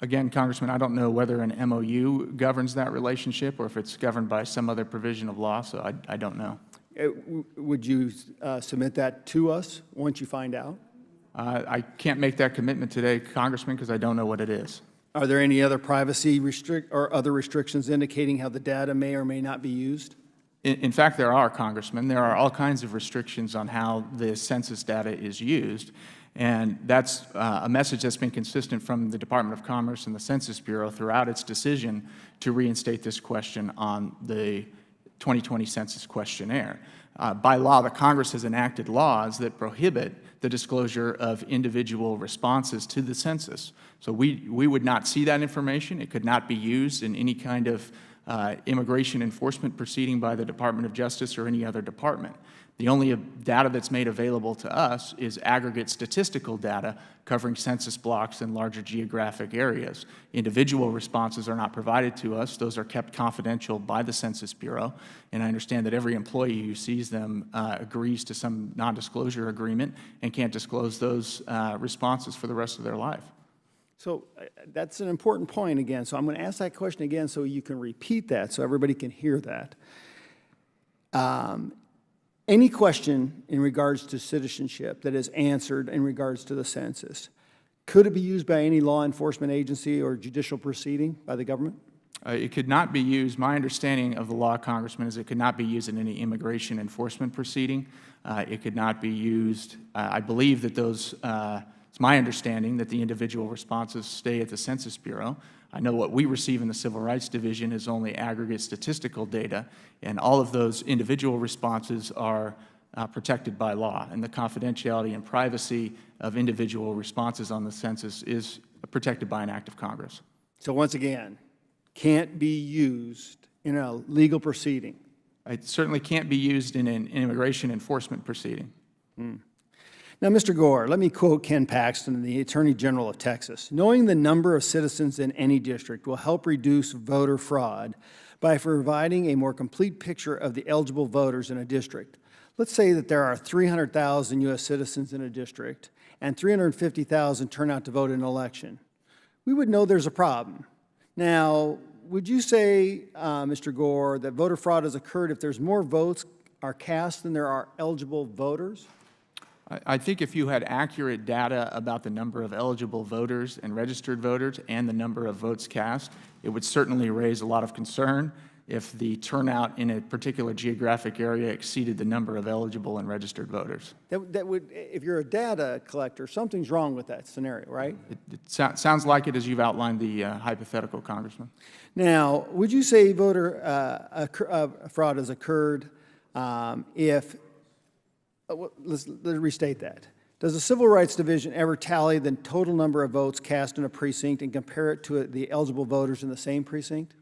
Again, Congressman, I don't know whether an MOU governs that relationship or if it's governed by some other provision of law, so I don't know. Would you submit that to us once you find out? I can't make that commitment today, Congressman, because I don't know what it is. Are there any other privacy or other restrictions indicating how the data may or may not be used? In fact, there are, Congressman. There are all kinds of restrictions on how the census data is used, and that's a message that's been consistent from the Department of Commerce and the Census Bureau throughout its decision to reinstate this question on the 2020 Census Questionnaire. By law, the Congress has enacted laws that prohibit the disclosure of individual responses to the census. So we would not see that information. It could not be used in any kind of immigration enforcement proceeding by the Department of Justice or any other department. The only data that's made available to us is aggregate statistical data covering census blocks in larger geographic areas. Individual responses are not provided to us. Those are kept confidential by the Census Bureau, and I understand that every employee who sees them agrees to some non-disclosure agreement and can't disclose those responses for the rest of their life. So that's an important point again. So I'm going to ask that question again so you can repeat that so everybody can hear that. Any question in regards to citizenship that is answered in regards to the census, could it be used by any law enforcement agency or judicial proceeding by the government? It could not be used. My understanding of the law, Congressman, is it could not be used in any immigration enforcement proceeding. It could not be used. I believe that those, it's my understanding that the individual responses stay at the Census Bureau. I know what we receive in the Civil Rights Division is only aggregate statistical data, and all of those individual responses are protected by law, and the confidentiality and privacy of individual responses on the census is protected by an act of Congress. So once again, can't be used in a legal proceeding. It certainly can't be used in an immigration enforcement proceeding. Now, Mr. Gore, let me quote Ken Paxton, the Attorney General of Texas. Knowing the number of citizens in any district will help reduce voter fraud by providing a more complete picture of the eligible voters in a district. Let's say that there are 300,000 U.S. citizens in a district and 350,000 turn out to vote in an election. We would know there's a problem. Now, would you say, Mr. Gore, that voter fraud has occurred if there's more votes are cast than there are eligible voters? I think if you had accurate data about the number of eligible voters and registered voters and the number of votes cast, it would certainly raise a lot of concern if the turnout in a particular geographic area exceeded the number of eligible and registered voters. That would, if you're a data collector, something's wrong with that scenario, right? It sounds like it as you've outlined the hypothetical, Congressman. Now, would you say voter fraud has occurred if, let's restate that. Does the Civil Rights Division ever tally the total number of votes cast in a precinct and compare it to the eligible voters in the same precinct?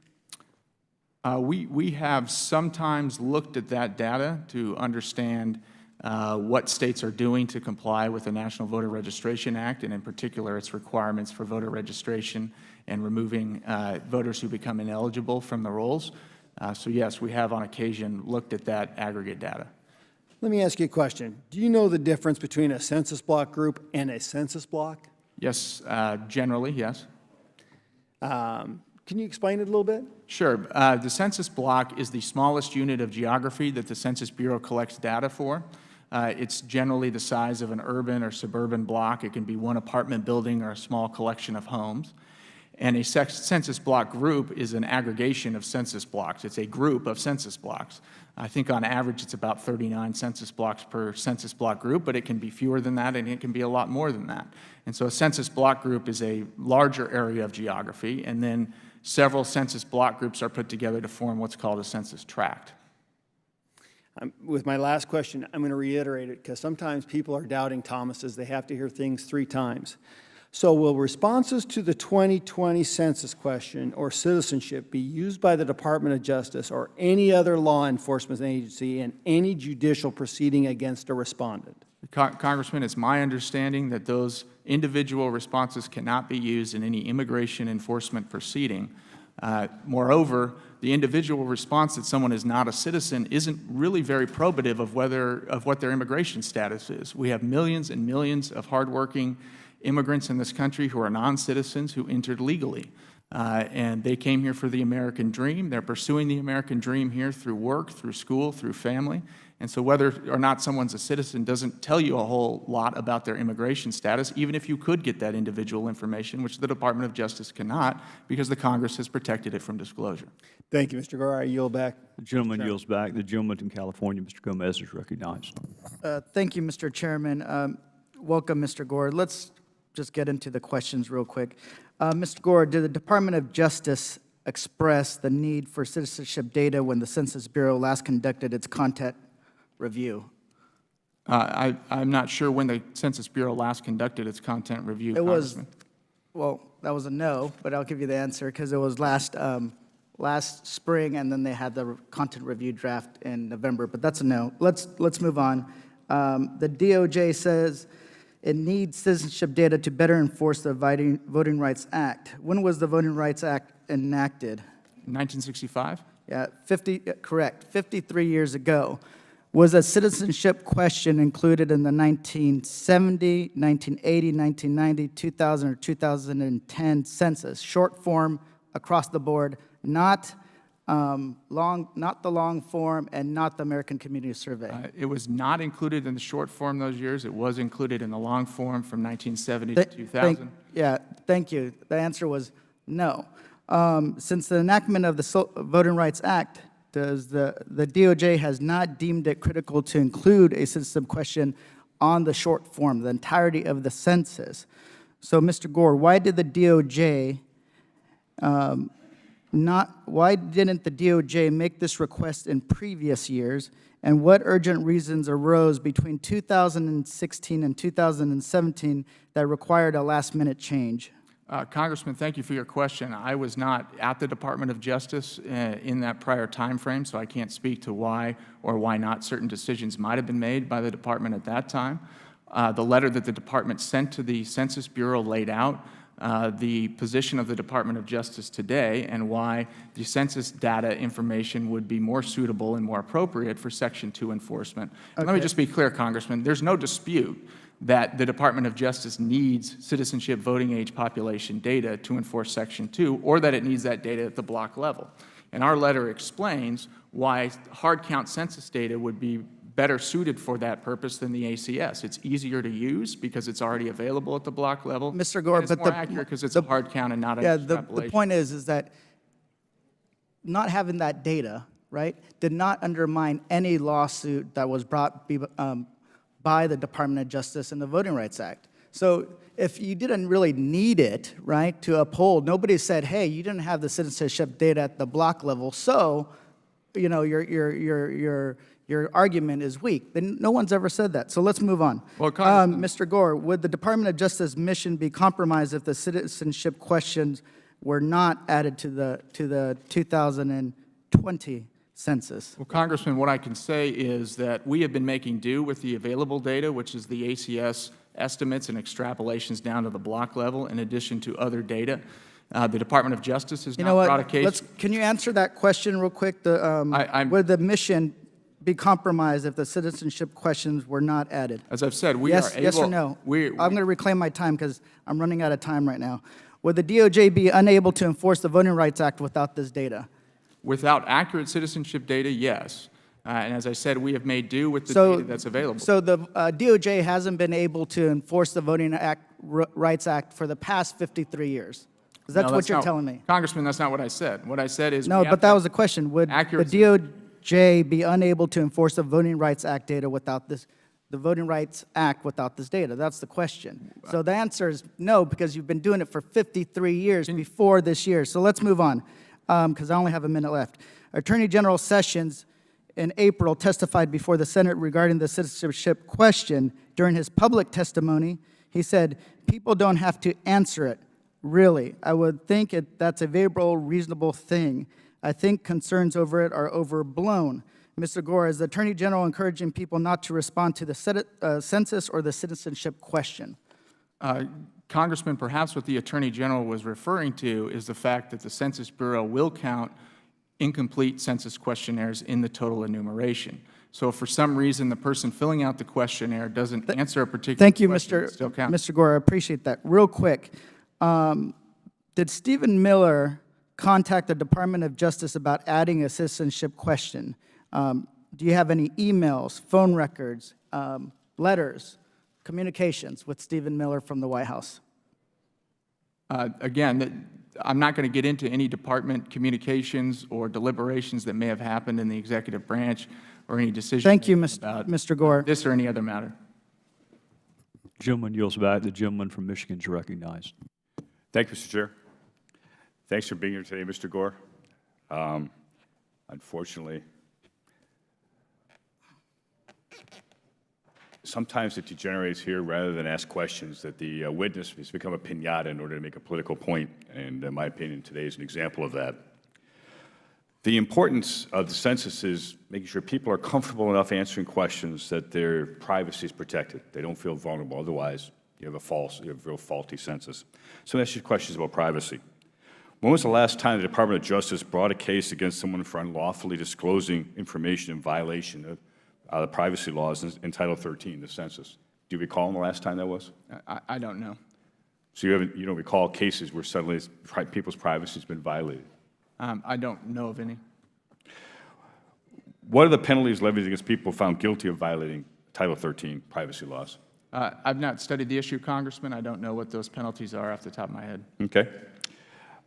We have sometimes looked at that data to understand what states are doing to comply with the National Voter Registration Act, and in particular its requirements for voter registration and removing voters who become ineligible from the rolls. So yes, we have on occasion looked at that aggregate data. Let me ask you a question. Do you know the difference between a census block group and a census block? Yes, generally, yes. Can you explain it a little bit? Sure. The census block is the smallest unit of geography that the Census Bureau collects data for. It's generally the size of an urban or suburban block. It can be one apartment building or a small collection of homes. And a census block group is an aggregation of census blocks. It's a group of census blocks. I think on average it's about 39 census blocks per census block group, but it can be fewer than that and it can be a lot more than that. And so a census block group is a larger area of geography, and then several census block groups are put together to form what's called a census tract. With my last question, I'm going to reiterate it because sometimes people are doubting Thomas's. They have to hear things 3 times. So will responses to the 2020 census question or citizenship be used by the Department of Justice or any other law enforcement agency in any judicial proceeding against a respondent? Congressman, it's my understanding that those individual responses cannot be used in any immigration enforcement proceeding. Moreover, the individual response that someone is not a citizen isn't really very probative of what their immigration status is. We have millions and millions of hardworking immigrants in this country who are non-citizens who entered legally. And they came here for the American dream. They're pursuing the American dream here through work, through school, through family. And so whether or not someone's a citizen doesn't tell you a whole lot about their immigration status, even if you could get that individual information, which the Department of Justice cannot, because the Congress has protected it from disclosure. Thank you, Mr. Gore. I yield back. The gentleman yields back. The gentleman from California, Mr. Gomez, is recognized. Thank you, Mr. Chairman. Welcome, Mr. Gore. Let's just get into the questions real quick. Mr. Gore, did the Department of Justice express the need for citizenship data when the Census Bureau last conducted its content review? I'm not sure when the Census Bureau last conducted its content review, It was, Congressman. well, that was a no, but I'll give you the answer because it was last spring, and then they had the content review draft in November, but that's a no. Let's move on. The DOJ says it needs citizenship data to better enforce the Voting Rights Act. When was the Voting Rights Act enacted? 1965? Yeah, correct, 53 years ago. Was a citizenship question included in the 1970, 1980, 1990, 2000, or 2010 census? Short form, across the board, not the long form, and not the American Community Survey. It was not included in the short form those years. It was included in the long form from 1970 to 2000. Thank you. The answer was no. Since the enactment of the Voting Rights Act, the DOJ has not deemed it critical to include a citizenship question on the short form, the entirety of the census. So, Mr. Gore, why did the DOJ why didn't the DOJ make this request in previous years, and what urgent reasons arose between 2016 and 2017 that required a last-minute change? Congressman, thank you for your question. I was not at the Department of Justice in that prior time frame, so I can't speak to why or why not certain decisions might have been made by the department at that time. The letter that the department sent to the Census Bureau laid out the position of the Department of Justice today and why the census data information would be more suitable and more appropriate for Section 2 enforcement. Okay. Let me just be clear, Congressman. There's no dispute that the Department of Justice needs citizenship voting age population data to enforce Section 2, or that it needs that data at the block level. And our letter explains why hard count census data would be better suited for that purpose than the ACS. It's easier to use because it's already available at the block level. Mr. Gore, but it's more accurate because it's a hard count and not an extrapolation. The point is that not having that data, right, did not undermine any lawsuit that was brought by the Department of Justice and the Voting Rights Act. So if you didn't really need it, right, to uphold, nobody said, hey, you didn't have the citizenship data at the block level, so, you know, your argument is weak. Then no one's ever said that. So let's move on. Well, Mr. Gore, would the Department of Justice mission be compromised if the citizenship questions were not added to the 2020 census? Well, Congressman, what I can say is that we have been making do with the available data, which is the ACS estimates and extrapolations down to the block level, in addition to other data. The Department of Justice has You not know brought a what? case. Can you answer that question real quick? Would the mission be compromised if the citizenship questions were not added? As I've said, we Yes, are able. yes or no? We, I'm going to reclaim my time because I'm running out of time right now. Would the DOJ be unable to enforce the Voting Rights Act without this data? Without accurate citizenship data, yes. And as I said, we have made do with the data that's available. So the DOJ hasn't been able to enforce the Voting Rights Act for the past 53 years. Is that No, what you're telling me? Congressman, that's not what I said. What I said is. No, we have but that to- was the question. Would the accurate- DOJ be unable to enforce the Voting Rights Act data without this, the Voting Rights Act without this data? That's the question. So the answer is no, because you've been doing it for 53 years before this year. So let's move on, because I only have a minute left. Attorney General Sessions in April testified before the Senate regarding the citizenship question. During his public testimony, he said, "People don't have to answer it. Really, I would think that's a very reasonable thing. I think concerns over it are overblown." Mr. Gore, is the Attorney General encouraging people not to respond to the census or the citizenship question? Congressman, perhaps what the Attorney General was referring to is the fact that the Census Bureau will count incomplete census questionnaires in the total enumeration. So if for some reason the person filling out the questionnaire doesn't answer a particular Thank you, question, it still counts. Mr. Gore. I appreciate that. Real quick, did Stephen Miller contact the Department of Justice about adding a citizenship question? Do you have any emails, phone records, letters, communications with Stephen Miller from the White House? Again, I'm not going to get into any department communications or deliberations that may have happened in the executive branch or any decision. Thank you, about Mr. Gore. this or any other matter. Gentleman yields back. The gentleman from Michigan is recognized. Thank you, Mr. Chair. Thanks for being here today, Mr. Gore. Unfortunately, sometimes it degenerates here rather than ask questions, that the witness has become a piñata in order to make a political point, and in my opinion, today is an example of that. The importance of the census is making sure people are comfortable enough answering questions that their privacy is protected. They don't feel vulnerable. Otherwise, you have a real faulty census. So that's just questions about privacy. When was the last time the Department of Justice brought a case against someone for unlawfully disclosing information in violation of the privacy laws in Title 13, the census? Do you recall when the last time that was? I don't know. So you don't recall cases where suddenly people's privacy has been violated? I don't know of any. What are the penalties levied against people found guilty of violating Title 13 privacy laws? I've not studied the issue, Congressman. I don't know what those penalties are off the top of my head. Okay.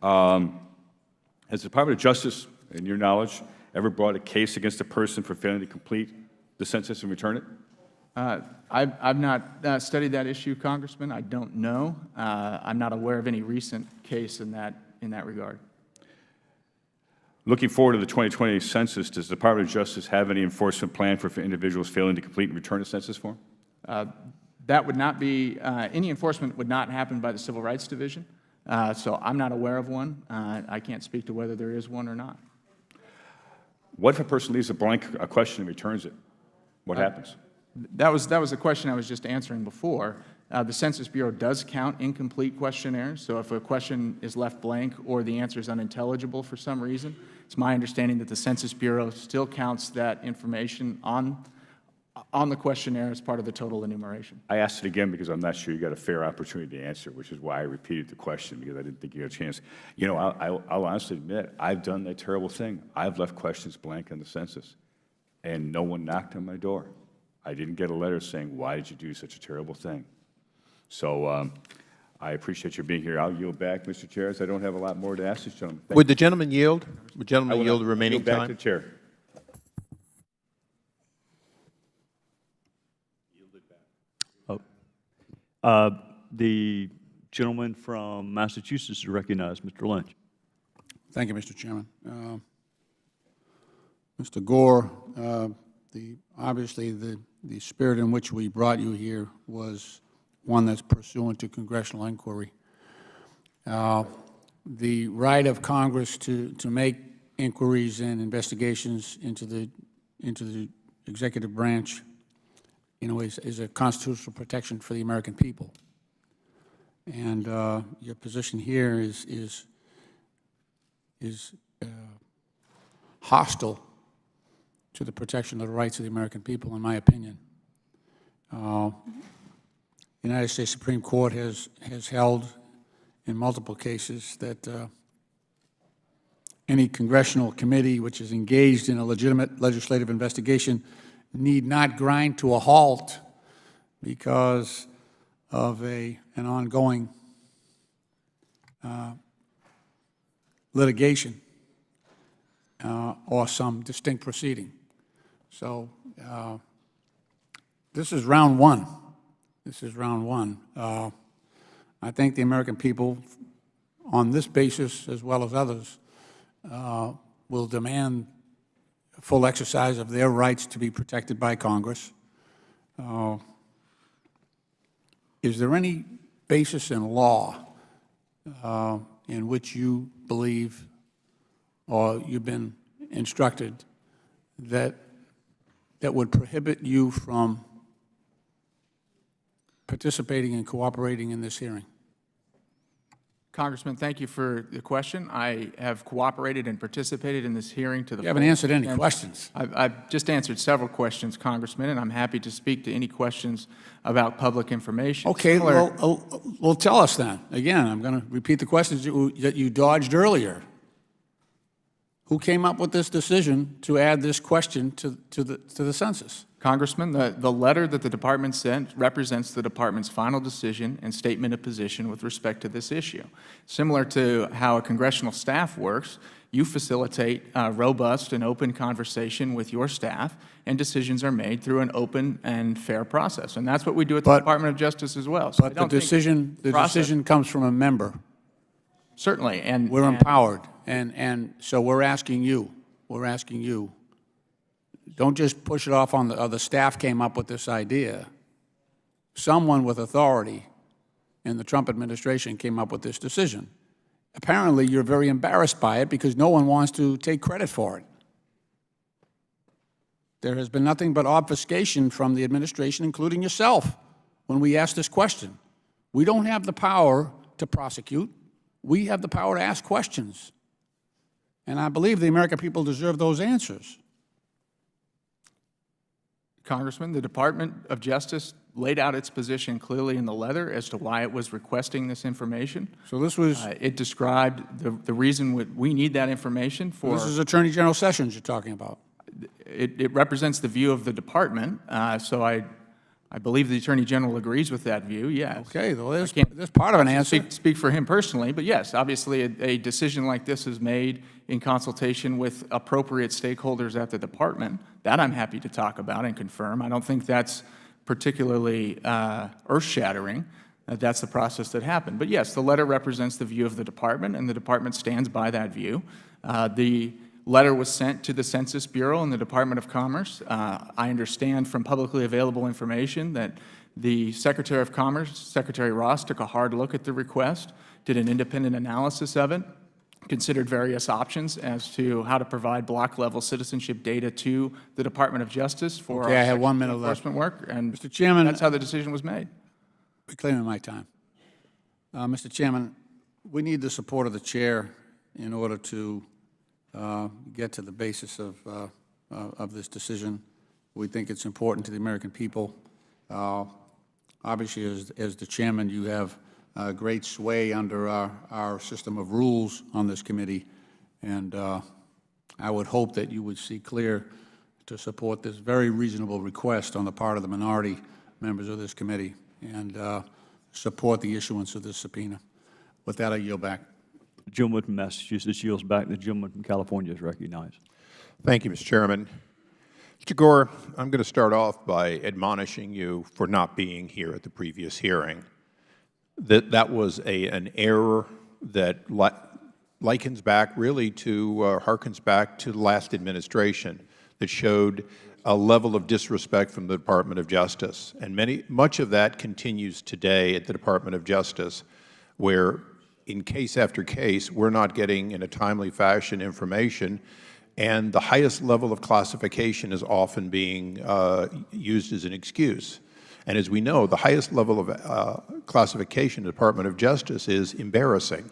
Has the Department of Justice, in your knowledge, ever brought a case against a person for failing to complete the census and return it? I've not studied that issue, Congressman. I don't know. I'm not aware of any recent case in that regard. Looking forward to the 2020 census, does the Department of Justice have any enforcement plan for individuals failing to complete and return a census form? That would not be, any enforcement would not happen by the Civil Rights Division. So I'm not aware of one. I can't speak to whether there is one or not. What if a person leaves a blank question and returns it? What happens? That was the question I was just answering before. The Census Bureau does count incomplete questionnaires. So if a question is left blank or the answer is unintelligible for some reason, it's my understanding that the Census Bureau still counts that information on the questionnaire as part of the total enumeration. I asked it again because I'm not sure you got a fair opportunity to answer, which is why I repeated the question, because I didn't think you had a chance. You know, I'll honestly admit, I've done that terrible thing. I've left questions blank on the census, and no one knocked on my door. I didn't get a letter saying, why did you do such a terrible thing? So I appreciate your being here. I'll yield back, Mr. Chair, as I don't have a lot more to ask this gentleman. Would the gentleman yield? Would the I gentleman will yield the remaining yield back time? to the chair. The gentleman from Massachusetts is recognized, Mr. Lynch. Thank you, Mr. Chairman. Mr. Gore, obviously the spirit in which we brought you here was one that's pursuant to congressional inquiry. The right of Congress to make inquiries and investigations into the executive branch, is a constitutional protection for the American people. And your position here is hostile to the protection of the rights of the American people, in my opinion. The United States Supreme Court has held in multiple cases that any congressional committee which is engaged in a legitimate legislative investigation need not grind to a halt because of an ongoing litigation or some distinct proceeding. So this is round one. This is round one. I think the American people, on this basis as well as others, will demand full exercise of their rights to be protected by Congress. Is there any basis in law in which you believe or you've been instructed that would prohibit you from participating and cooperating in this hearing? Congressman, thank you for the question. I have cooperated and participated in this hearing to the full. You haven't answered any extent. questions. I've just answered several questions, Congressman, and I'm happy to speak to any questions about public information. Okay, well, tell us then. Again, I'm going to repeat the questions that you dodged earlier. Who came up with this decision to add this question to the census? Congressman, the letter that the Department sent represents the Department's final decision and statement of position with respect to this issue. Similar to how a congressional staff works, you facilitate robust and open conversation with your staff, and decisions are made through an open and fair process. And that's what we do at the Department of Justice as well. So But the decision comes from a member. Certainly. And we're empowered. And so we're asking you, don't just push it off on the staff came up with this idea. Someone with authority in the Trump administration came up with this decision. Apparently, you're very embarrassed by it because no one wants to take credit for it. There has been nothing but obfuscation from the administration, including yourself, when we ask this question. We don't have the power to prosecute. We have the power to ask questions. And I believe the American people deserve those answers. Congressman, the Department of Justice laid out its position clearly in the letter as to why it was requesting this information. So this was... it described the reason we need that information for... This is Attorney General Sessions you're talking about. It represents the view of the Department, so I believe the Attorney General agrees with that view, yes. Okay, well, there's part of an answer. Speak for him personally, but yes, obviously a decision like this is made in consultation with appropriate stakeholders at the Department. That I'm happy to talk about and confirm. I don't think that's particularly earth-shattering. That's the process that happened. But yes, the letter represents the view of the Department, and the Department stands by that view. The letter was sent to the Census Bureau and the Department of Commerce. I understand from publicly available information that the Secretary of Commerce, Secretary Ross, took a hard look at the request, did an independent analysis of it, considered various options as to how to provide block-level citizenship data to the Department of Justice for I have 1 minute left. enforcement work, and Mr. Chairman, that's how the decision was made. Reclaiming my time. Mr. Chairman, we need the support of the chair in order to get to the basis of this decision. We think it's important to the American people. Obviously, as the chairman, you have great sway under our system of rules on this committee, and I would hope that you would see clear to support this very reasonable request on the part of the minority members of this committee and support the issuance of this subpoena. With that, I yield back. The gentleman from Massachusetts yields back. The gentleman from California is recognized. Thank you, Mr. Chairman. Mr. Gore, I'm going to start off by admonishing you for not being here at the previous hearing. That was an error that likens back really to, harkens back to the last administration that showed a level of disrespect from the Department of Justice. And much of that continues today at the Department of Justice, where in case after case, we're not getting in a timely fashion information, and the highest level of classification is often being used as an excuse. And as we know, the highest level of classification in the Department of Justice is embarrassing.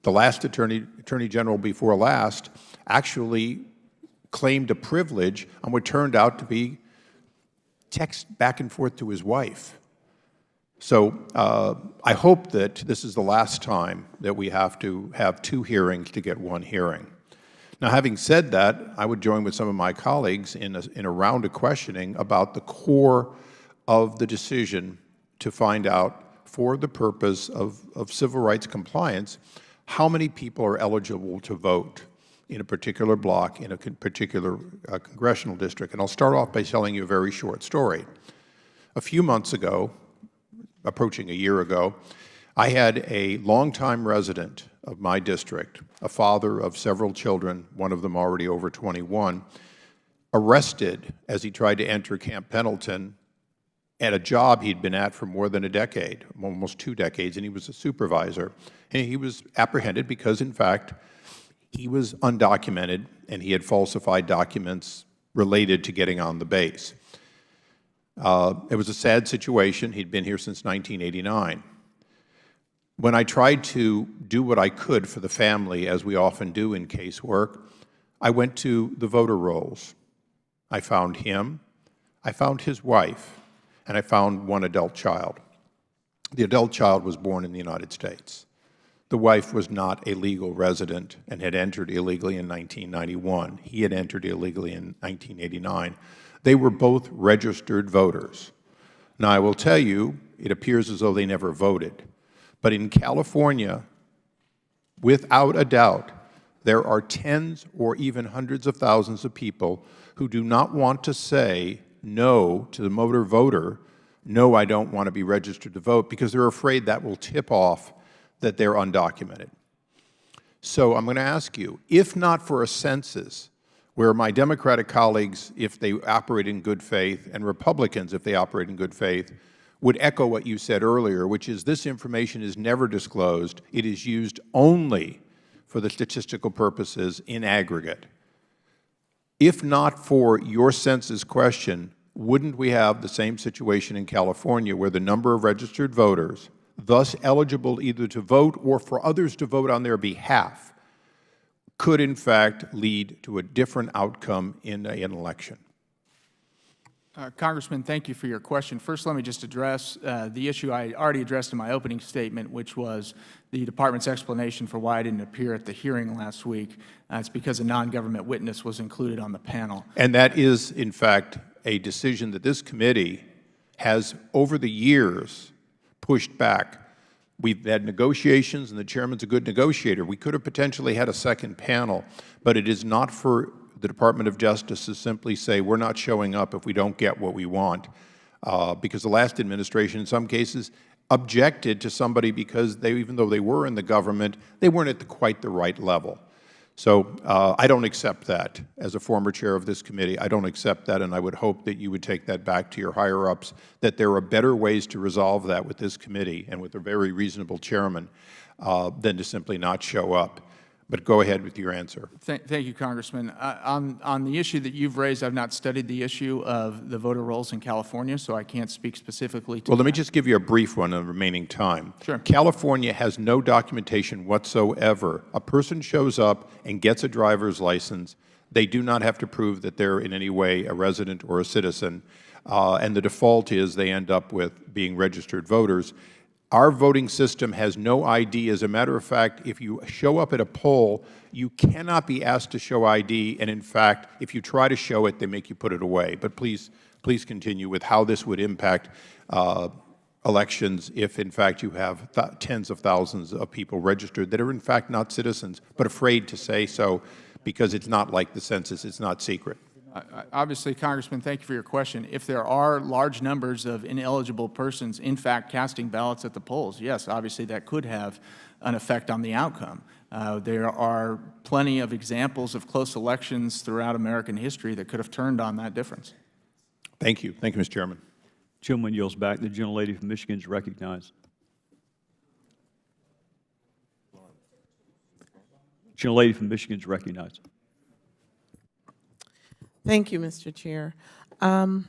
The last Attorney General before last actually claimed a privilege on what turned out to be text back and forth to his wife. So I hope that this is the last time that we have to have 2 hearings to get 1 hearing. Now, having said that, I would join with some of my colleagues in a round of questioning about the core of the decision to find out, for the purpose of civil rights compliance, how many people are eligible to vote in a particular block, in a particular congressional district. And I'll start off by telling you a very short story. A few months ago, approaching a year ago, I had a longtime resident of my district, a father of several children, one of them already over 21, arrested as he tried to enter Camp Pendleton at a job he'd been at for more than a decade, almost 2 decades, and he was a supervisor. And he was apprehended because, in fact, he was undocumented and he had falsified documents related to getting on the base. It was a sad situation. He'd been here since 1989. When I tried to do what I could for the family, as we often do in casework, I went to the voter rolls. I found him, I found his wife, and I found 1 adult child. The adult child was born in the United States. The wife was not a legal resident and had entered illegally in 1991. He had entered illegally in 1989. They were both registered voters. Now, I will tell you, it appears as though they never voted. But in California, without a doubt, there are tens or even hundreds of thousands of people who do not want to say no to the motor voter, no, I don't want to be registered to vote, because they're afraid that will tip off that they're undocumented. So I'm going to ask you, if not for a census, where my Democratic colleagues, if they operate in good faith, and Republicans, if they operate in good faith, would echo what you said earlier, which is this information is never disclosed. It is used only for the statistical purposes in aggregate. If not for your census question, wouldn't we have the same situation in California, where the number of registered voters, thus eligible either to vote or for others to vote on their behalf, could in fact lead to a different outcome in an election? Congressman, thank you for your question. First, let me just address the issue I already addressed in my opening statement, which was the Department's explanation for why I didn't appear at the hearing last week. It's because a non-government witness was included on the panel. And that is, in fact, a decision that this committee has, over the years, pushed back. We've had negotiations, and the Chairman's a good negotiator. We could have potentially had a second panel, but it is not for the Department of Justice to simply say, we're not showing up if we don't get what we want, because the last administration, in some cases, objected to somebody because they, even though they were in the government, they weren't at quite the right level. So I don't accept that. As a former chair of this committee, I don't accept that, and I would hope that you would take that back to your higher-ups, that there are better ways to resolve that with this committee and with a very reasonable chairman than to simply not show up. But go ahead with your answer. Thank you, Congressman. On the issue that you've raised, I've not studied the issue of the voter rolls in California, so I can't speak specifically to Well, let me just give you a brief one in the remaining time. Sure. California has no documentation whatsoever. A person shows up and gets a driver's license. They do not have to prove that they're in any way a resident or a citizen, and the default is they end up with being registered voters. Our voting system has no ID. As a matter of fact, if you show up at a poll, you cannot be asked to show ID, and in fact, if you try to show it, they make you put it away. But please continue with how this would impact elections if, in fact, you have tens of thousands of people registered that are, in fact, not citizens, but afraid to say so because it's not like the census, it's not secret. Obviously, Congressman, thank you for your question. If there are large numbers of ineligible persons, in fact, casting ballots at the polls, yes, obviously that could have an effect on the outcome. There are plenty of examples of close elections throughout American history that could have turned on that difference. Thank you. Thank you, Mr. Chairman. Gentleman yields back. The gentlelady from Michigan is recognized. Young lady from Michigan is recognized. Thank you, Mr. Chair. In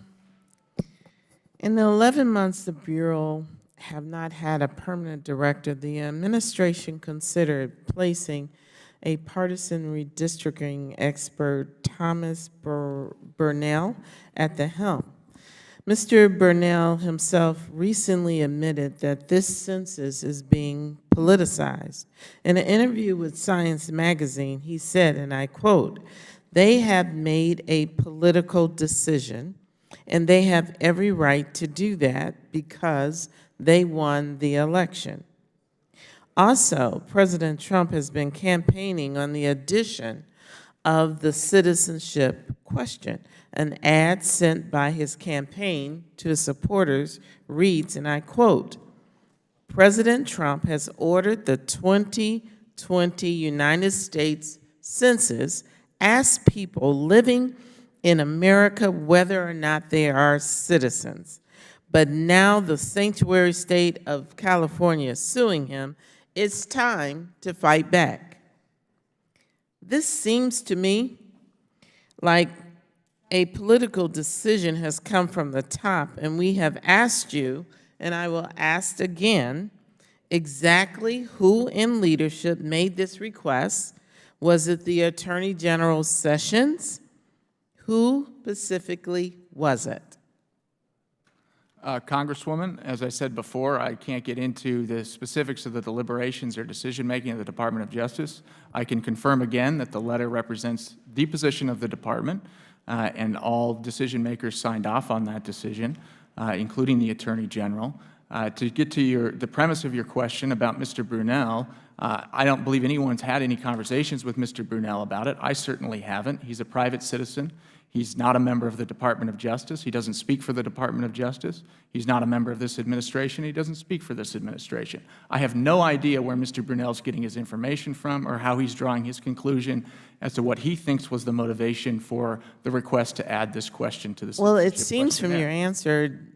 the 11 months the Bureau have not had a permanent director, the administration considered placing a partisan redistricting expert, Thomas Burnell, at the helm. Mr. Burnell himself recently admitted that this census is being politicized. In an interview with Science magazine, he said, and I quote, "They have made a political decision, and they have every right to do that because they won the election." Also, President Trump has been campaigning on the addition of the citizenship question. An ad sent by his campaign to his supporters reads, and I quote, "President Trump has ordered the 2020 United States Census ask people living in America whether or not they are citizens. But now the sanctuary state of California is suing him. It's time to fight back." This seems to me like a political decision has come from the top, and we have asked you, and I will ask again, exactly who in leadership made this request? Was it the Attorney General Sessions? Who specifically was it? Congresswoman, as I said before, I can't get into the specifics of the deliberations or decision-making of the Department of Justice. I can confirm again that the letter represents the position of the Department, and all decision-makers signed off on that decision, including the Attorney General. To get to the premise of your question about Mr. Brunel, I don't believe anyone's had any conversations with Mr. Brunel about it. I certainly haven't. He's a private citizen. He's not a member of the Department of Justice. He doesn't speak for the Department of Justice. He's not a member of this administration. He doesn't speak for this administration. I have no idea where Mr. Brunel's getting his information from or how he's drawing his conclusion as to what he thinks was the motivation for the request to add this question to the citizenship Well, it seems from questionnaire. your answer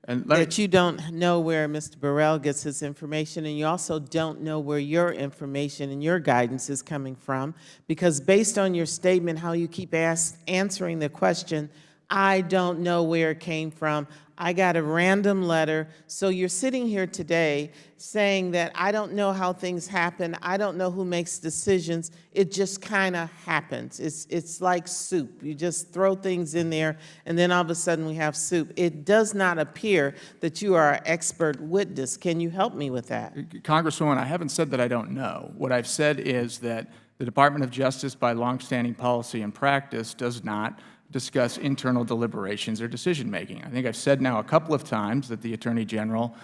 that you don't know where Mr. Burrell gets his information, and you also don't know where your information and your guidance is coming from, because based on your statement, how you keep answering the question, I don't know where it came from, I got a random letter. So you're sitting here today saying that I don't know how things happen, I don't know who makes decisions, it just kind of happens. It's like soup. You just throw things in there, and then all of a sudden we have soup. It does not appear that you are an expert witness. Can you help me with that? Congresswoman, I haven't said that I don't know. What I've said is that the Department of Justice, by longstanding policy and practice, does not discuss internal deliberations or decision-making. I think I've said now a couple of times that the Attorney General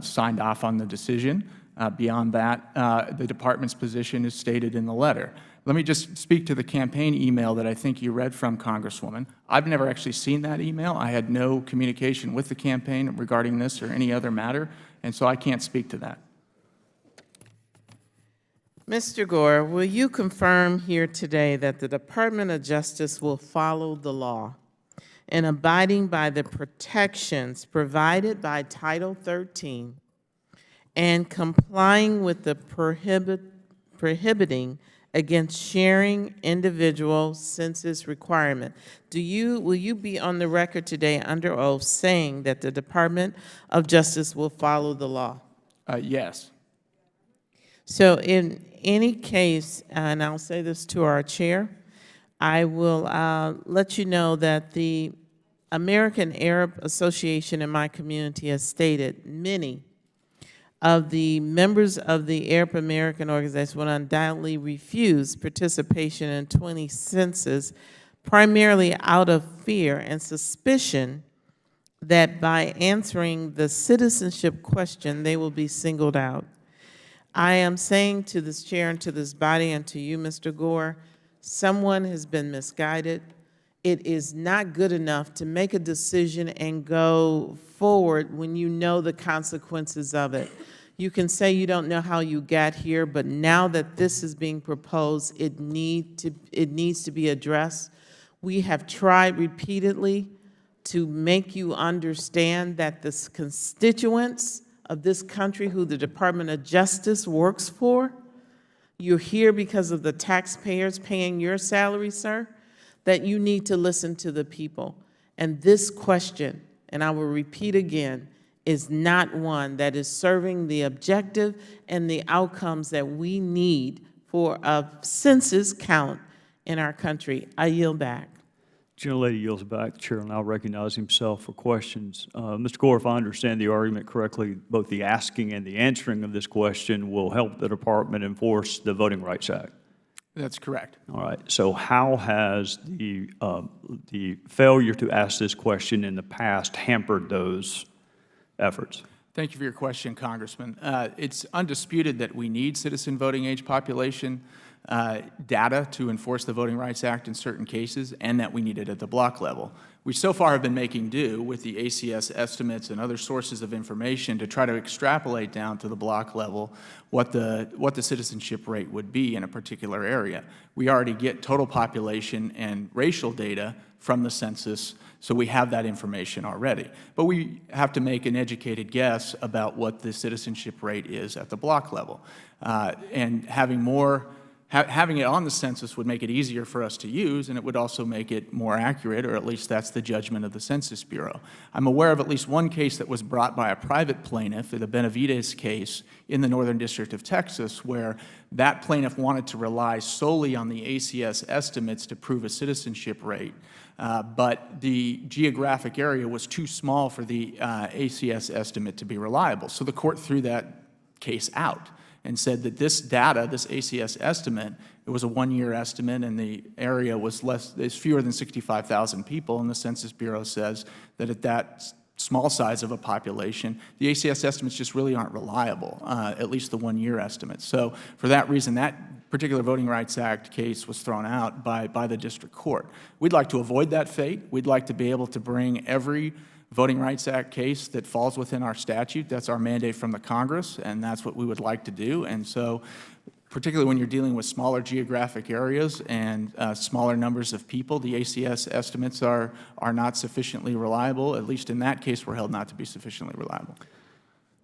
signed off on the decision. Beyond that, the Department's position is stated in the letter. Let me just speak to the campaign email that I think you read from, Congresswoman. I've never actually seen that email. I had no communication with the campaign regarding this or any other matter, and so I can't speak to that. Mr. Gore, will you confirm here today that the Department of Justice will follow the law in abiding by the protections provided by Title 13 and complying with the prohibiting against sharing individual census requirement? Will you be on the record today under oath saying that the Department of Justice will follow the law? Yes. So in any case, and I'll say this to our chair, I will let you know that the American Arab Association in my community has stated many of the members of the Arab American organization will undoubtedly refuse participation in 20 census, primarily out of fear and suspicion that by answering the citizenship question, they will be singled out. I am saying to this chair and to this body and to you, Mr. Gore, someone has been misguided. It is not good enough to make a decision and go forward when you know the consequences of it. You can say you don't know how you got here, but now that this is being proposed, it needs to be addressed. We have tried repeatedly to make you understand that the constituents of this country who the Department of Justice works for You're here because of the taxpayers paying your salary, sir, that you need to listen to the people. And this question, and I will repeat again, is not one that is serving the objective and the outcomes that we need for a census count in our country. I yield back. Gentlelady yields back. The chair will now recognize himself for questions. Mr. Gore, if I understand the argument correctly, both the asking and the answering of this question will help the department enforce the Voting Rights Act. That's correct. All right. So how has the failure to ask this question in the past hampered those efforts? Thank you for your question, Congressman. It's undisputed that we need citizen voting age population data to enforce the Voting Rights Act in certain cases, and that we need it at the block level. We so far have been making do with the ACS estimates and other sources of information to try to extrapolate down to the block level what the citizenship rate would be in a particular area. We already get total population and racial data from the census, so we have that information already. But we have to make an educated guess about what the citizenship rate is at the block level. And having it on the census would make it easier for us to use, and it would also make it more accurate, or at least that's the judgment of the Census Bureau. I'm aware of at least one case that was brought by a private plaintiff, the Benavides case in the Northern District of Texas, where that plaintiff wanted to rely solely on the ACS estimates to prove a citizenship rate, but the geographic area was too small for the ACS estimate to be reliable. So the court threw that case out and said that this data, this ACS estimate, it was a one-year estimate, and the area was fewer than 65,000 people, and the Census Bureau says that at that small size of a population, the ACS estimates just really aren't reliable, at least the one-year estimates. So for that reason, that particular Voting Rights Act case was thrown out by the district court. We'd like to avoid that fate. We'd like to be able to bring every Voting Rights Act case that falls within our statute. That's our mandate from the Congress, and that's what we would like to do. And so, particularly when you're dealing with smaller geographic areas and smaller numbers of people, the ACS estimates are not sufficiently reliable. At least in that case, we're held not to be sufficiently reliable.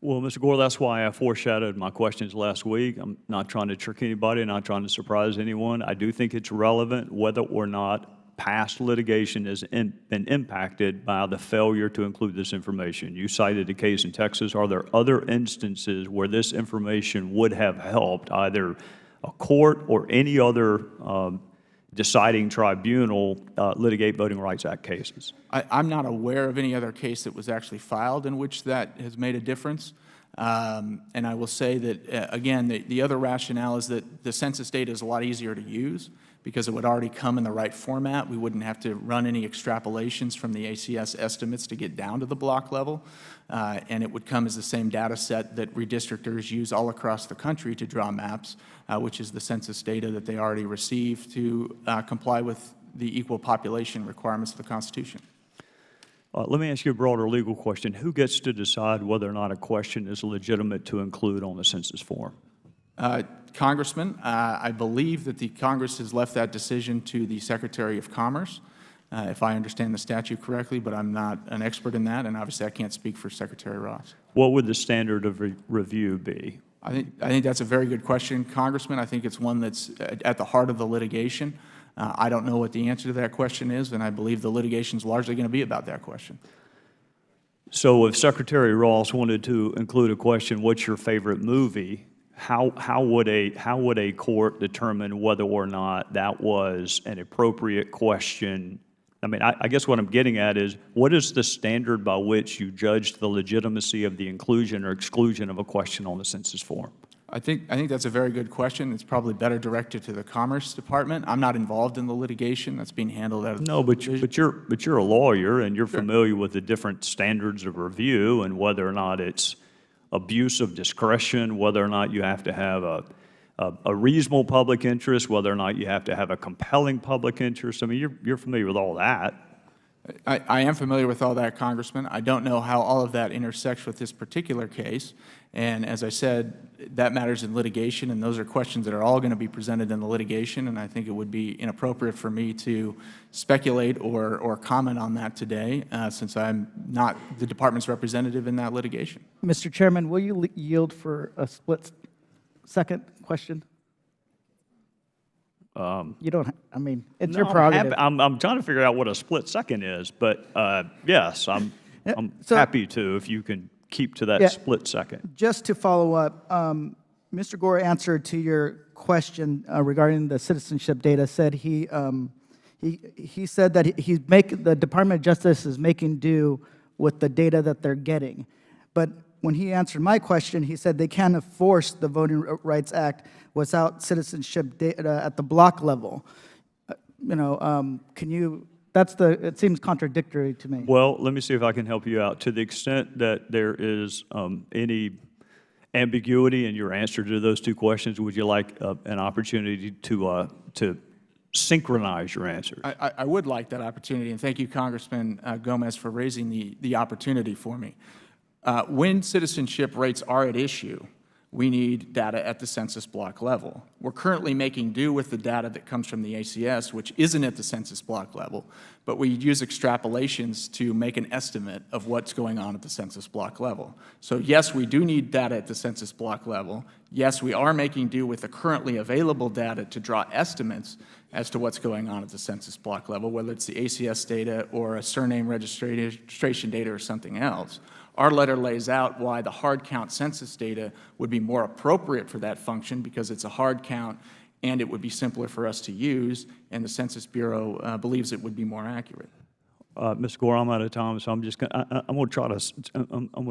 Well, Mr. Gore, that's why I foreshadowed my questions last week. I'm not trying to trick anybody, not trying to surprise anyone. I do think it's relevant whether or not past litigation has been impacted by the failure to include this information. You cited a case in Texas. Are there other instances where this information would have helped either a court or any other deciding tribunal litigate Voting Rights Act cases? I'm not aware of any other case that was actually filed in which that has made a difference. And I will say that, again, the other rationale is that the census data is a lot easier to use because it would already come in the right format. We wouldn't have to run any extrapolations from the ACS estimates to get down to the block level. And it would come as the same data set that redistrictors use all across the country to draw maps, which is the census data that they already receive to comply with the equal population requirements of the Constitution. Let me ask you a broader legal question. Who gets to decide whether or not a question is legitimate to include on the census form? Congressman, I believe that the Congress has left that decision to the Secretary of Commerce, if I understand the statute correctly, but I'm not an expert in that, and obviously I can't speak for Secretary Ross. What would the standard of review be? I think that's a very good question, Congressman. I think it's one that's at the heart of the litigation. I don't know what the answer to that question is, and I believe the litigation is largely going to be about that question. So if Secretary Ross wanted to include a question, what's your favorite movie, how would a court determine whether or not that was an appropriate question? I mean, I guess what I'm getting at is, what is the standard by which you judge the legitimacy of the inclusion or exclusion of a question on the census form? I think that's a very good question. It's probably better directed to the Commerce Department. I'm not involved in the litigation that's being handled out of No, but you're a lawyer, and you're familiar with the different standards of review and whether or not it's abuse of discretion, whether or not you have to have a reasonable public interest, whether or not you have to have a compelling public interest. I mean, you're familiar with all that. I am familiar with all that, Congressman. I don't know how all of that intersects with this particular case. And as I said, that matters in litigation, and those are questions that are all going to be presented in the litigation, and I think it would be inappropriate for me to speculate or comment on that today, since I'm not the department's representative in that litigation. Mr. Chairman, will you yield for a split second question? You don't, I mean, it's No, your prerogative. I'm trying to figure out what a split second is, but yes, I'm so- happy to, if you can keep to that Yeah. split second. Just to follow up, Mr. Gore answered to your question regarding the citizenship data, said he said that the Department of Justice is making do with the data that they're getting. But when he answered my question, he said they can't enforce the Voting Rights Act without citizenship data at the block level. Can you, it seems contradictory to me. Well, let me see if I can help you out. To the extent that there is any ambiguity in your answer to those two questions, would you like an opportunity to synchronize your answer? I would like that opportunity, and thank you, Congressman Gomez, for raising the opportunity for me. When citizenship rates are at issue, we need data at the census block level. We're currently making do with the data that comes from the ACS, which isn't at the census block level, but we use extrapolations to make an estimate of what's going on at the census block level. So yes, we do need data at the census block level. Yes, we are making do with the currently available data to draw estimates as to what's going on at the census block level, whether it's the ACS data or a surname registration data or something else. Our letter lays out why the hard count census data would be more appropriate for that function because it's a hard count and it would be simpler for us to use, and the Census Bureau believes it would be more accurate. Ms. Gore, I'm out of time, so I'm going to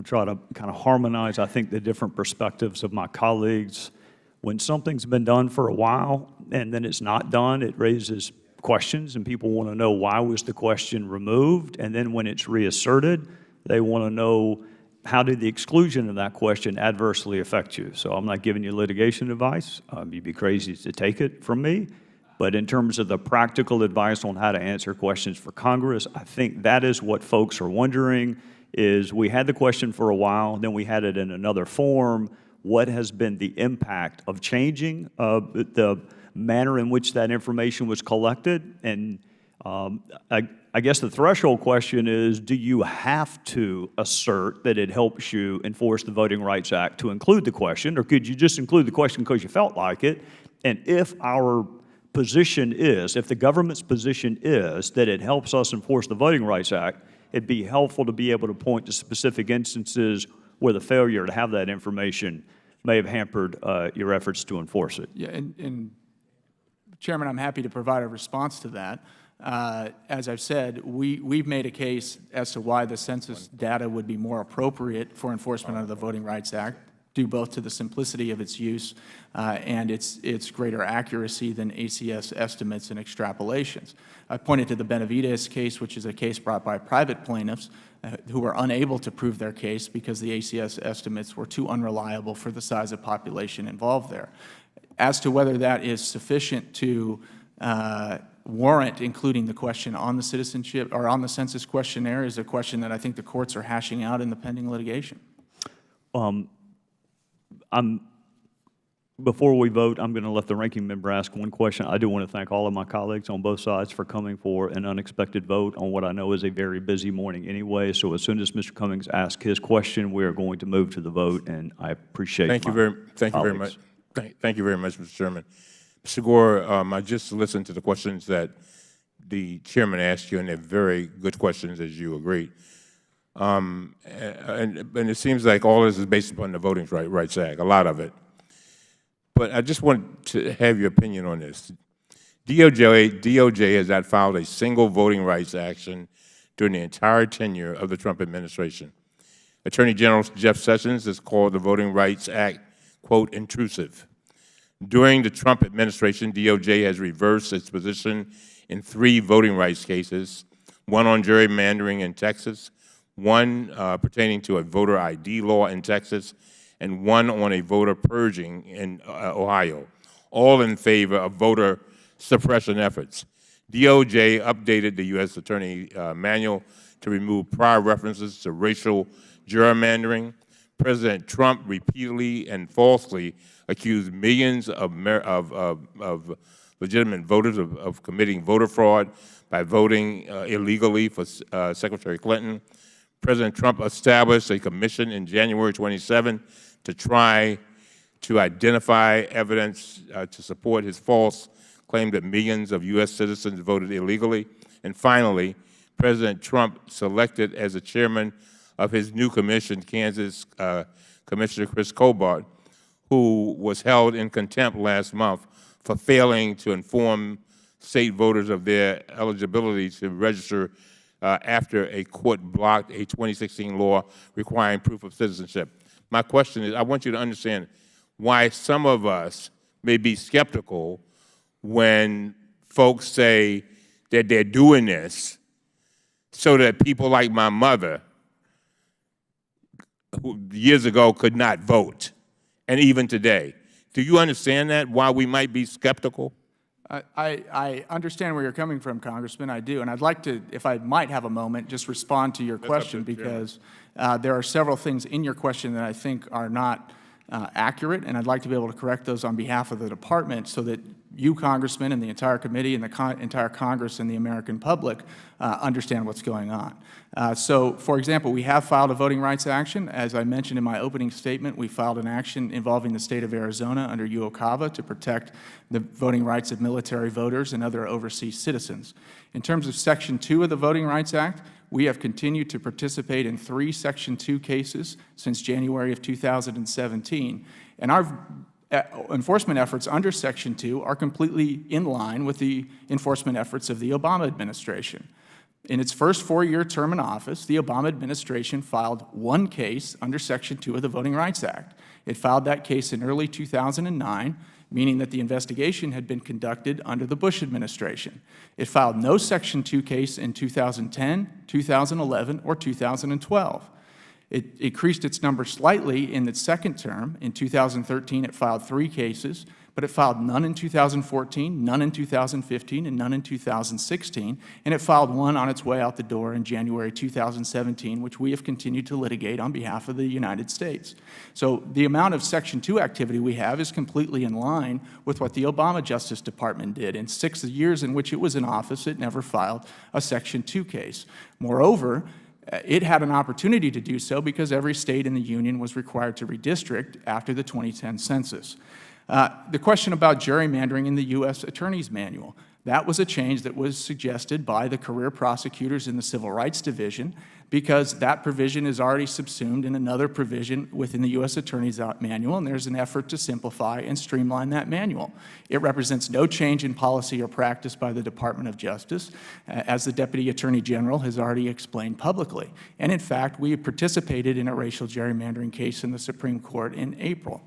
try to kind of harmonize, I think, the different perspectives of my colleagues. When something's been done for a while and then it's not done, it raises questions, and people want to know why was the question removed, and then when it's reasserted, they want to know how did the exclusion of that question adversely affect you. So I'm not giving you litigation advice. You'd be crazy to take it from me. But in terms of the practical advice on how to answer questions for Congress, I think that is what folks are wondering, is we had the question for a while, then we had it in another form. What has been the impact of changing the manner in which that information was collected? And I guess the threshold question is, do you have to assert that it helps you enforce the Voting Rights Act to include the question, or could you just include the question because you felt like it? And if our position is, if the government's position is that it helps us enforce the Voting Rights Act, it'd be helpful to be able to point to specific instances where the failure to have that information may have hampered your efforts to enforce it. Yeah, and Chairman, I'm happy to provide a response to that. As I've said, we've made a case as to why the census data would be more appropriate for enforcement under the Voting Rights Act, due both to the simplicity of its use and its greater accuracy than ACS estimates and extrapolations. I pointed to the Benavides case, which is a case brought by private plaintiffs who were unable to prove their case because the ACS estimates were too unreliable for the size of population involved there. As to whether that is sufficient to warrant including the question on the citizenship or on the census questionnaire is a question that I think the courts are hashing out in the pending litigation. Before we vote, I'm going to let the ranking member ask one question. I do want to thank all of my colleagues on both sides for coming for an unexpected vote on what I know is a very busy morning anyway. So as soon as Mr. Cummings asks his question, we are going to move to the vote, and I appreciate Thank you very much. Thank you very much, Mr. Chairman. Mr. Gore, I just listened to the questions that the chairman asked you, and they're very good questions, as you agreed. And it seems like all this is based upon the Voting Rights Act, a lot of it. But I just want to have your opinion on this. DOJ has not filed a single voting rights action during the entire tenure of the Trump administration. Attorney General Jeff Sessions has called the Voting Rights Act, quote, intrusive. During the Trump administration, DOJ has reversed its position in 3 voting rights cases, one on gerrymandering in Texas, one pertaining to a voter ID law in Texas, and one on a voter purging in Ohio, all in favor of voter suppression efforts. DOJ updated the U.S. Attorney Manual to remove prior references to racial gerrymandering. President Trump repeatedly and falsely accused millions of legitimate voters of committing voter fraud by voting illegally for Secretary Clinton. President Trump established a commission in January 27 to try to identify evidence to support his false claimed that millions of U.S. citizens voted illegally. And finally, President Trump selected as the chairman of his new commission, Kansas Commissioner Chris Cobart, who was held in contempt last month for failing to inform state voters of their eligibility to register after a court blocked a 2016 law requiring proof of citizenship. My question is, I want you to understand why some of us may be skeptical when folks say that they're doing this so that people like my mother, who years ago could not vote, and even today. Do you understand that, why we might be skeptical? I understand where you're coming from, Congressman. I do. And I'd like to, if I might have a moment, just respond to your question, because there are several things in your question that I think are not accurate, and I'd like to be able to correct those on behalf of the Department so that you, Congressman, and the entire committee and the entire Congress and the American public understand what's going on. So, for example, we have filed a voting rights action. As I mentioned in my opening statement, we filed an action involving the state of Arizona under UOCAVA to protect the voting rights of military voters and other overseas citizens. In terms of Section 2 of the Voting Rights Act, we have continued to participate in 3 Section 2 cases since January of 2017. And our enforcement efforts under Section 2 are completely in line with the enforcement efforts of the Obama administration. In its first 4-year term in office, the Obama administration filed 1 case under Section 2 of the Voting Rights Act. It filed that case in early 2009, meaning that the investigation had been conducted under the Bush administration. It filed no Section 2 case in 2010, 2011, or 2012. It increased its number slightly in its second term. In 2013, it filed 3 cases, but it filed none in 2014, none in 2015, and none in 2016, and it filed 1 on its way out the door in January 2017, which we have continued to litigate on behalf of the United States. So the amount of Section 2 activity we have is completely in line with what the Obama Justice Department did. In 6 years in which it was in office, it never filed a Section 2 case. Moreover, it had an opportunity to do so because every state in the Union was required to redistrict after the 2010 census. The question about gerrymandering in the U.S. Attorney's Manual, that was a change that was suggested by the career prosecutors in the Civil Rights Division because that provision is already subsumed in another provision within the U.S. Attorney's Manual, and there's an effort to simplify and streamline that manual. It represents no change in policy or practice by the Department of Justice, as the Deputy Attorney General has already explained publicly. And in fact, we participated in a racial gerrymandering case in the Supreme Court in April.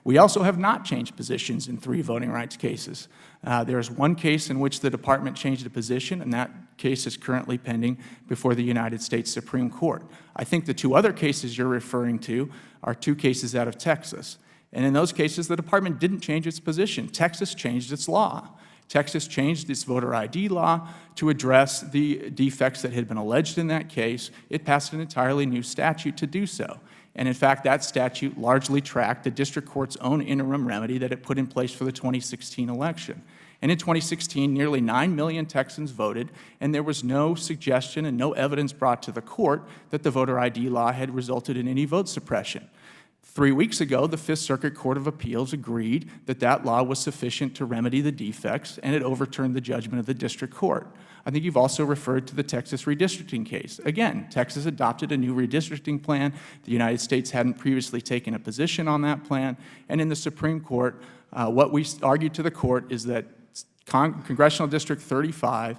We also have not changed positions in 3 voting rights cases. There is 1 case in which the Department changed a position, and that case is currently pending before the United States Supreme Court. I think the 2 other cases you're referring to are 2 cases out of Texas. And in those cases, the Department didn't change its position. Texas changed its law. Texas changed its voter ID law to address the defects that had been alleged in that case. It passed an entirely new statute to do so. And in fact, that statute largely tracked the district court's own interim remedy that it put in place for the 2016 election. And in 2016, nearly 9 million Texans voted, and there was no suggestion and no evidence brought to the court that the voter ID law had resulted in any vote suppression. 3 weeks ago, the Fifth Circuit Court of Appeals agreed that that law was sufficient to remedy the defects, and it overturned the judgment of the district court. I think you've also referred to the Texas redistricting case. Again, Texas adopted a new redistricting plan. The United States hadn't previously taken a position on that plan. And in the Supreme Court, what we argued to the court is that Congressional District 35,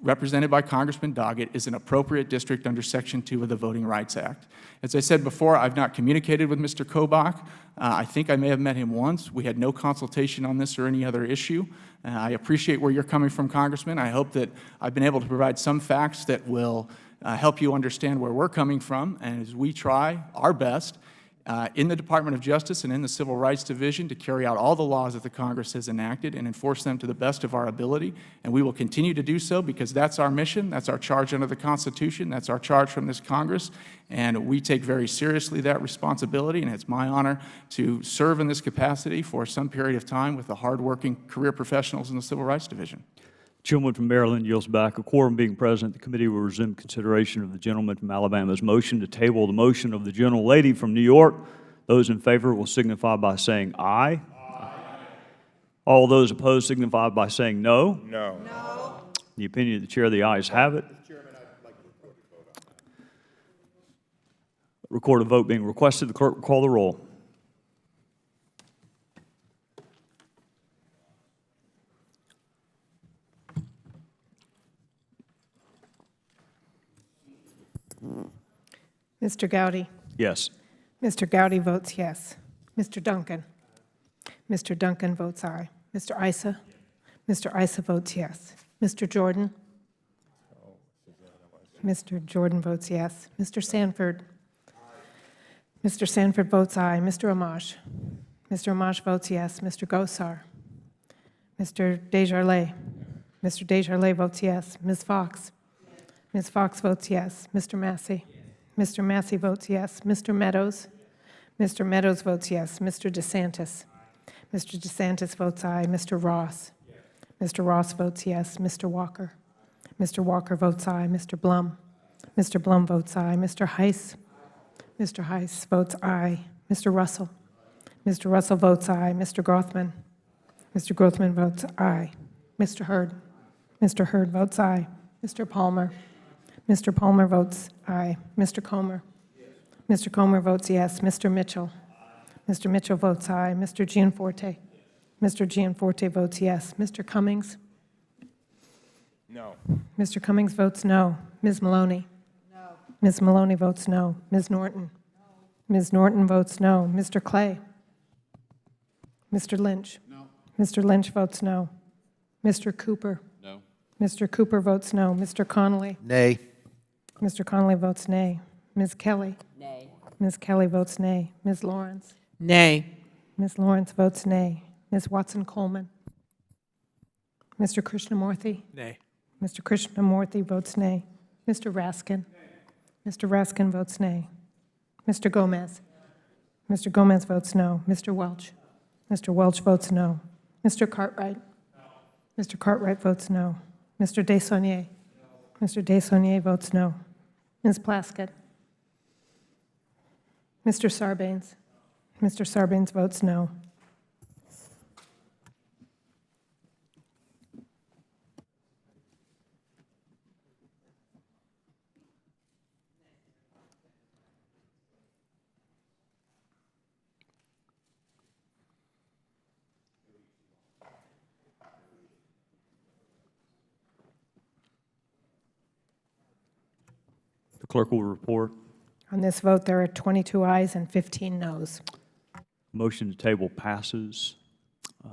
represented by Congressman Doggett, is an appropriate district under Section 2 of the Voting Rights Act. As I said before, I've not communicated with Mr. Kobach. I think I may have met him once. We had no consultation on this or any other issue. I appreciate where you're coming from, Congressman. I hope that I've been able to provide some facts that will help you understand where we're coming from, and as we try our best in the Department of Justice and in the Civil Rights Division to carry out all the laws that the Congress has enacted and enforce them to the best of our ability. And we will continue to do so because that's our mission, that's our charge under the Constitution, that's our charge from this Congress, and we take very seriously that responsibility, and it's my honor to serve in this capacity for some period of time with the hardworking career professionals in the Civil Rights Division. Gentleman from Maryland yields back. A quorum being present, the committee will resume consideration of the gentleman from Alabama's motion to table the motion of the gentlelady from New York. Those in favor will signify by saying aye. Aye. All those opposed signify by saying no. No. In the opinion of the chair, the ayes have it. Record a vote being requested. The clerk will call the roll. Mr. Gowdy? Yes. Mr. Gowdy votes yes. Mr. Duncan? Mr. Duncan votes aye. Mr. Issa? Mr. Issa votes yes. Mr. Jordan? Mr. Jordan votes yes. Mr. Sanford? Mr. Sanford votes aye. Mr. Amash? Mr. Amash votes yes. Mr. Gosar? Mr. Desjardins? Mr. Desjardins votes yes. Ms. Fox? Ms. Fox votes yes. Mr. Massey? Mr. Massey votes yes. Mr. Meadows? Mr. Meadows votes yes. Mr. DeSantis? Mr. DeSantis votes aye. Mr. Ross? Mr. Ross votes yes. Mr. Walker? Mr. Walker votes aye. Mr. Blum? Mr. Blum votes aye. Mr. Heiss? Mr. Heiss votes aye. Mr. Russell? Mr. Russell votes aye. Mr. Grothman? Mr. Grothman votes aye. Mr. Hurd? Mr. Hurd votes aye. Mr. Palmer? Mr. Palmer votes aye. Mr. Comer? Mr. Comer votes yes. Mr. Mitchell? Mr. Mitchell votes aye. Mr. Gianforte? Mr. Gianforte votes yes. Mr. Cummings? No. Mr. Cummings votes no. Ms. Maloney? No. Ms. Maloney votes no. Ms. Norton? No. Ms. Norton votes no. Mr. Clay? Mr. Lynch? No. Mr. Lynch votes no. Mr. Cooper? No. Mr. Cooper votes no. Mr. Connolly? Nay. Mr. Connolly votes nay. Ms. Kelly? Nay. Ms. Kelly votes nay. Ms. Lawrence? Nay. Ms. Lawrence votes nay. Ms. Watson-Coleman? Mr. Krishnamurthy? Nay. Mr. Krishnamurthy votes nay. Mr. Raskin? Mr. Raskin votes nay. Mr. Gomez? Mr. Gomez votes no. Mr. Welch? Mr. Welch votes no. Mr. Cartwright? Mr. Cartwright votes no. Mr. Desaulniers? Mr. Desaulniers votes no. Ms. Plaskett? Mr. Sarbanes? Mr. Sarbanes votes no. The clerk will report. On this vote, there are 22 ayes and 15 noes. Motion to table passes.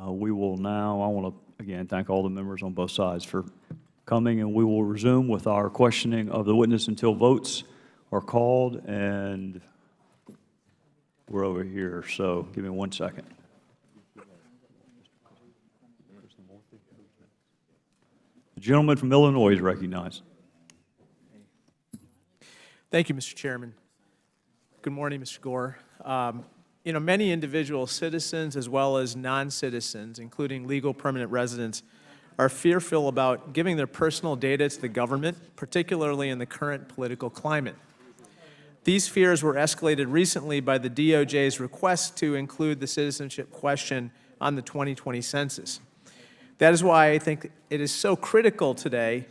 We will now, I want to again thank all the members on both sides for coming, and we will resume with our questioning of the witness until votes are called, and we're over here, so give me 1 second. The gentleman from Illinois is recognized. Thank you, Mr. Chairman. Good morning, Mr. Gore. Many individual citizens as well as non-citizens, including legal permanent residents, are fearful about giving their personal data to the government, particularly in the current political climate. These fears were escalated recently by the DOJ's request to include the citizenship question on the 2020 census. That is why I think it is so critical today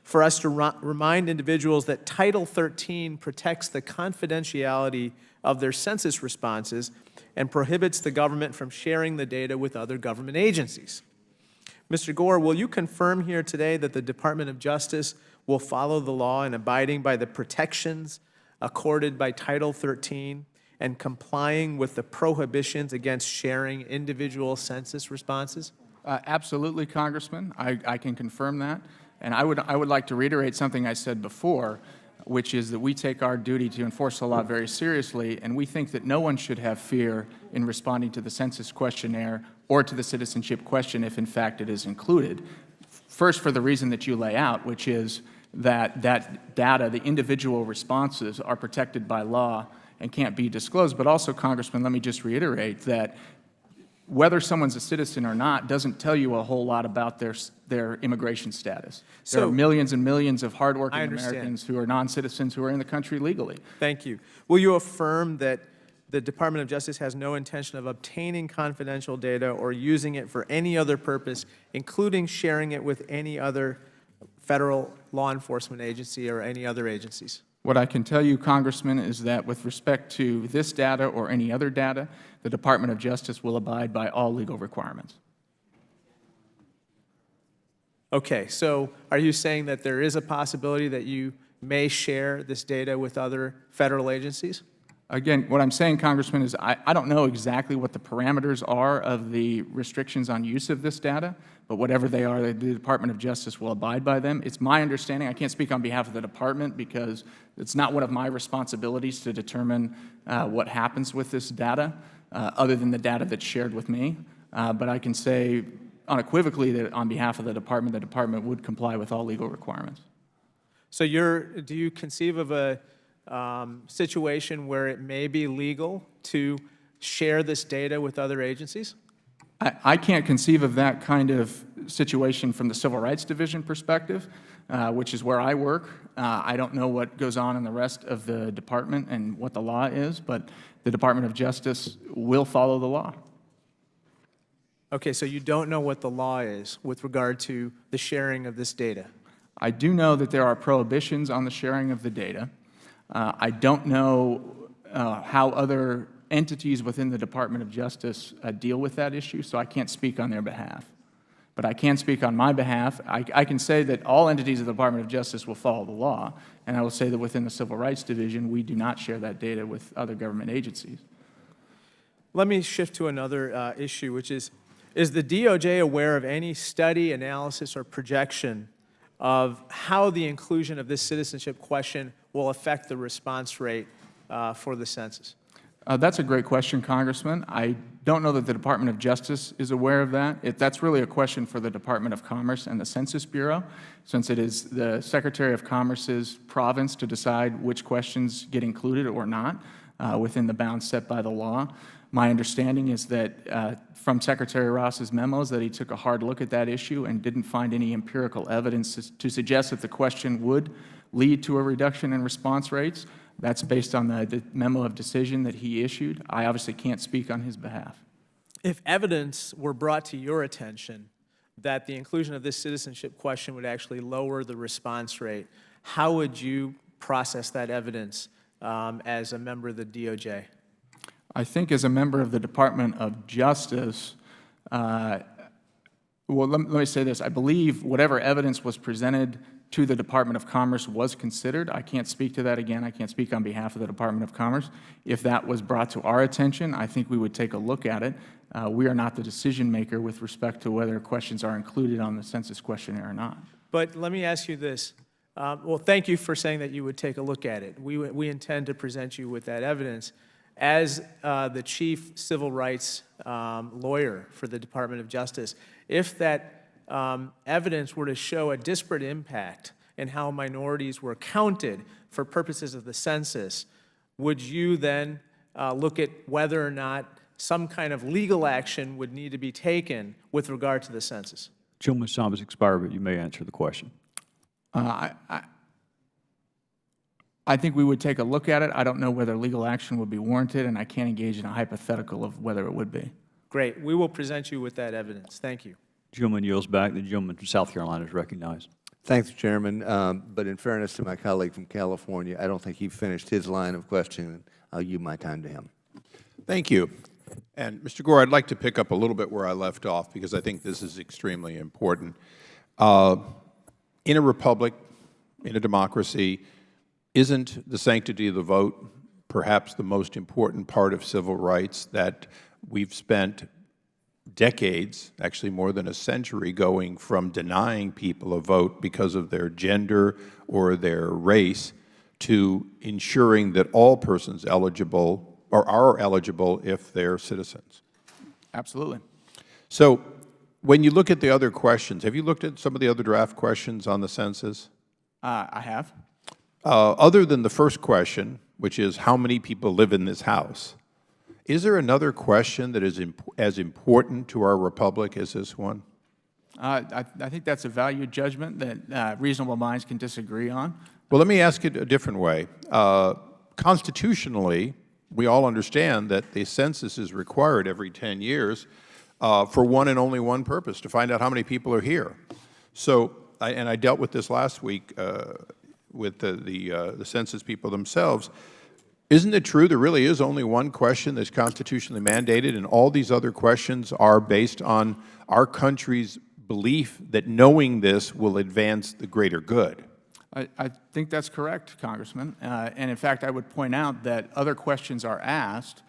for us to remind individuals that Title 13 protects the confidentiality of their census responses and prohibits the government from sharing the data with other government agencies. Mr. Gore, will you confirm here today that the Department of Justice will follow the law in abiding by the protections accorded by Title 13 and complying with the prohibitions against sharing individual census responses? Absolutely, Congressman. I can confirm that. And I would like to reiterate something I said before, which is that we take our duty to enforce the law very seriously, and we think that no one should have fear in responding to the census questionnaire or to the citizenship question if, in fact, it is included. First, for the reason that you lay out, which is that data, the individual responses, are protected by law and can't be disclosed. But also, Congressman, let me just reiterate that whether someone's a citizen or not doesn't tell you a whole lot about their immigration status. There are millions and millions of hardworking Americans who are non-citizens who are in the country legally. Thank you. Will you affirm that the Department of Justice has no intention of obtaining confidential data or using it for any other purpose, including sharing it with any other federal law enforcement agency or any other agencies? What I can tell you, Congressman, is that with respect to this data or any other data, the Department of Justice will abide by all legal requirements. Okay, so are you saying that there is a possibility that you may share this data with other federal agencies? Again, what I'm saying, Congressman, is I don't know exactly what the parameters are of the restrictions on use of this data, but whatever they are, the Department of Justice will abide by them. It's my understanding, I can't speak on behalf of the Department because it's not one of my responsibilities to determine what happens with this data, other than the data that's shared with me. But I can say unequivocally that on behalf of the Department would comply with all legal requirements. So do you conceive of a situation where it may be legal to share this data with other agencies? I can't conceive of that kind of situation from the Civil Rights Division perspective, which is where I work. I don't know what goes on in the rest of the department and what the law is, but the Department of Justice will follow the law. Okay, so you don't know what the law is with regard to the sharing of this data? I do know that there are prohibitions on the sharing of the data. I don't know how other entities within the Department of Justice deal with that issue, so I can't speak on their behalf. But I can speak on my behalf. I can say that all entities of the Department of Justice will follow the law, and I will say that within the Civil Rights Division, we do not share that data with other government agencies. Let me shift to another issue, which is the DOJ aware of any study, analysis, or projection of how the inclusion of this citizenship question will affect the response rate for the census? That's a great question, Congressman. I don't know that the Department of Justice is aware of that. That's really a question for the Department of Commerce and the Census Bureau, since it is the Secretary of Commerce's province to decide which questions get included or not within the bounds set by the law. My understanding is that from Secretary Ross's memos that he took a hard look at that issue and didn't find any empirical evidence to suggest that the question would lead to a reduction in response rates. That's based on the memo of decision that he issued. I obviously can't speak on his behalf. If evidence were brought to your attention that the inclusion of this citizenship question would actually lower the response rate, how would you process that evidence as a member of the DOJ? I think as a member of the Department of Justice, well, let me say this. I believe whatever evidence was presented to the Department of Commerce was considered. I can't speak to that again. I can't speak on behalf of the Department of Commerce. If that was brought to our attention, I think we would take a look at it. We are not the decision maker with respect to whether questions are included on the census questionnaire or not. But let me ask you this. Well, thank you for saying that you would take a look at it. We intend to present you with that evidence. As the chief civil rights lawyer for the Department of Justice, if that evidence were to show a disparate impact in how minorities were counted for purposes of the census, would you then look at whether or not some kind of legal action would need to be taken with regard to the census? Gentleman's time has expired, but you may answer the question. I think we would take a look at it. I don't know whether legal action would be warranted, and I can't engage in a hypothetical of whether it would be. Great. We will present you with that evidence. Thank you. Gentleman yields back. The gentleman from South Carolina is recognized. Thanks, Chairman. But in fairness to my colleague from California, I don't think he finished his line of questioning. I'll yield my time to him. Thank you. And Mr. Gore, I'd like to pick up a little bit where I left off because I think this is extremely important. In a republic, in a democracy, isn't the sanctity of the vote perhaps the most important part of civil rights that we've spent decades, actually more than a century, going from denying people a vote because of their gender or their race to ensuring that all persons eligible or are eligible if they're citizens? Absolutely. So when you look at the other questions, have you looked at some of the other draft questions on the census? I have. Other than the first question, which is how many people live in this house, is there another question that is as important to our republic as this one? I think that's a value judgment that reasonable minds can disagree on. Well, let me ask it a different way. Constitutionally, we all understand that the census is required every 10 years for one and only one purpose, to find out how many people are here. So, and I dealt with this last week with the census people themselves. Isn't it true there really is only one question that's constitutionally mandated, and all these other questions are based on our country's belief that knowing this will advance the greater good? I think that's correct, Congressman. And in fact, I would point out that other questions are asked,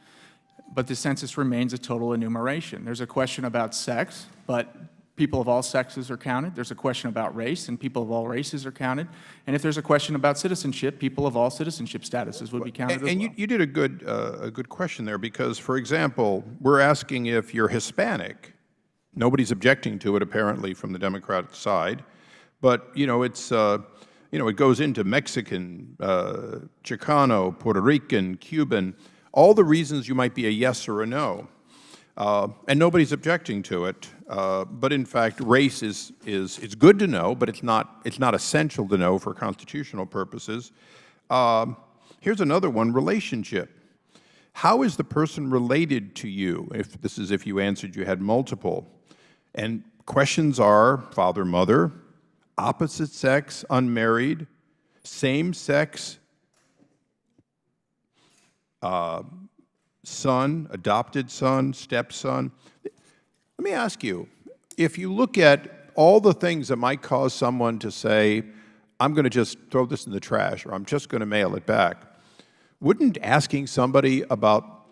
but the census remains a total enumeration. There's a question about sex, but people of all sexes are counted. There's a question about race, and people of all races are counted. And if there's a question about citizenship, people of all citizenship statuses would be counted as well. And you did a good question there, because, for example, we're asking if you're Hispanic. Nobody's objecting to it, apparently, from the Democratic side. But, it goes into Mexican, Chicano, Puerto Rican, Cuban, all the reasons you might be a yes or a no. And nobody's objecting to it. But in fact, race is good to know, but it's not essential to know for constitutional purposes. Here's another one: relationship. How is the person related to you? If you answered you had multiple. And questions are father, mother, opposite sex, unmarried, same sex, son, adopted son, stepson. Let me ask you, if you look at all the things that might cause someone to say, I'm going to just throw this in the trash, or I'm just going to mail it back, wouldn't asking somebody about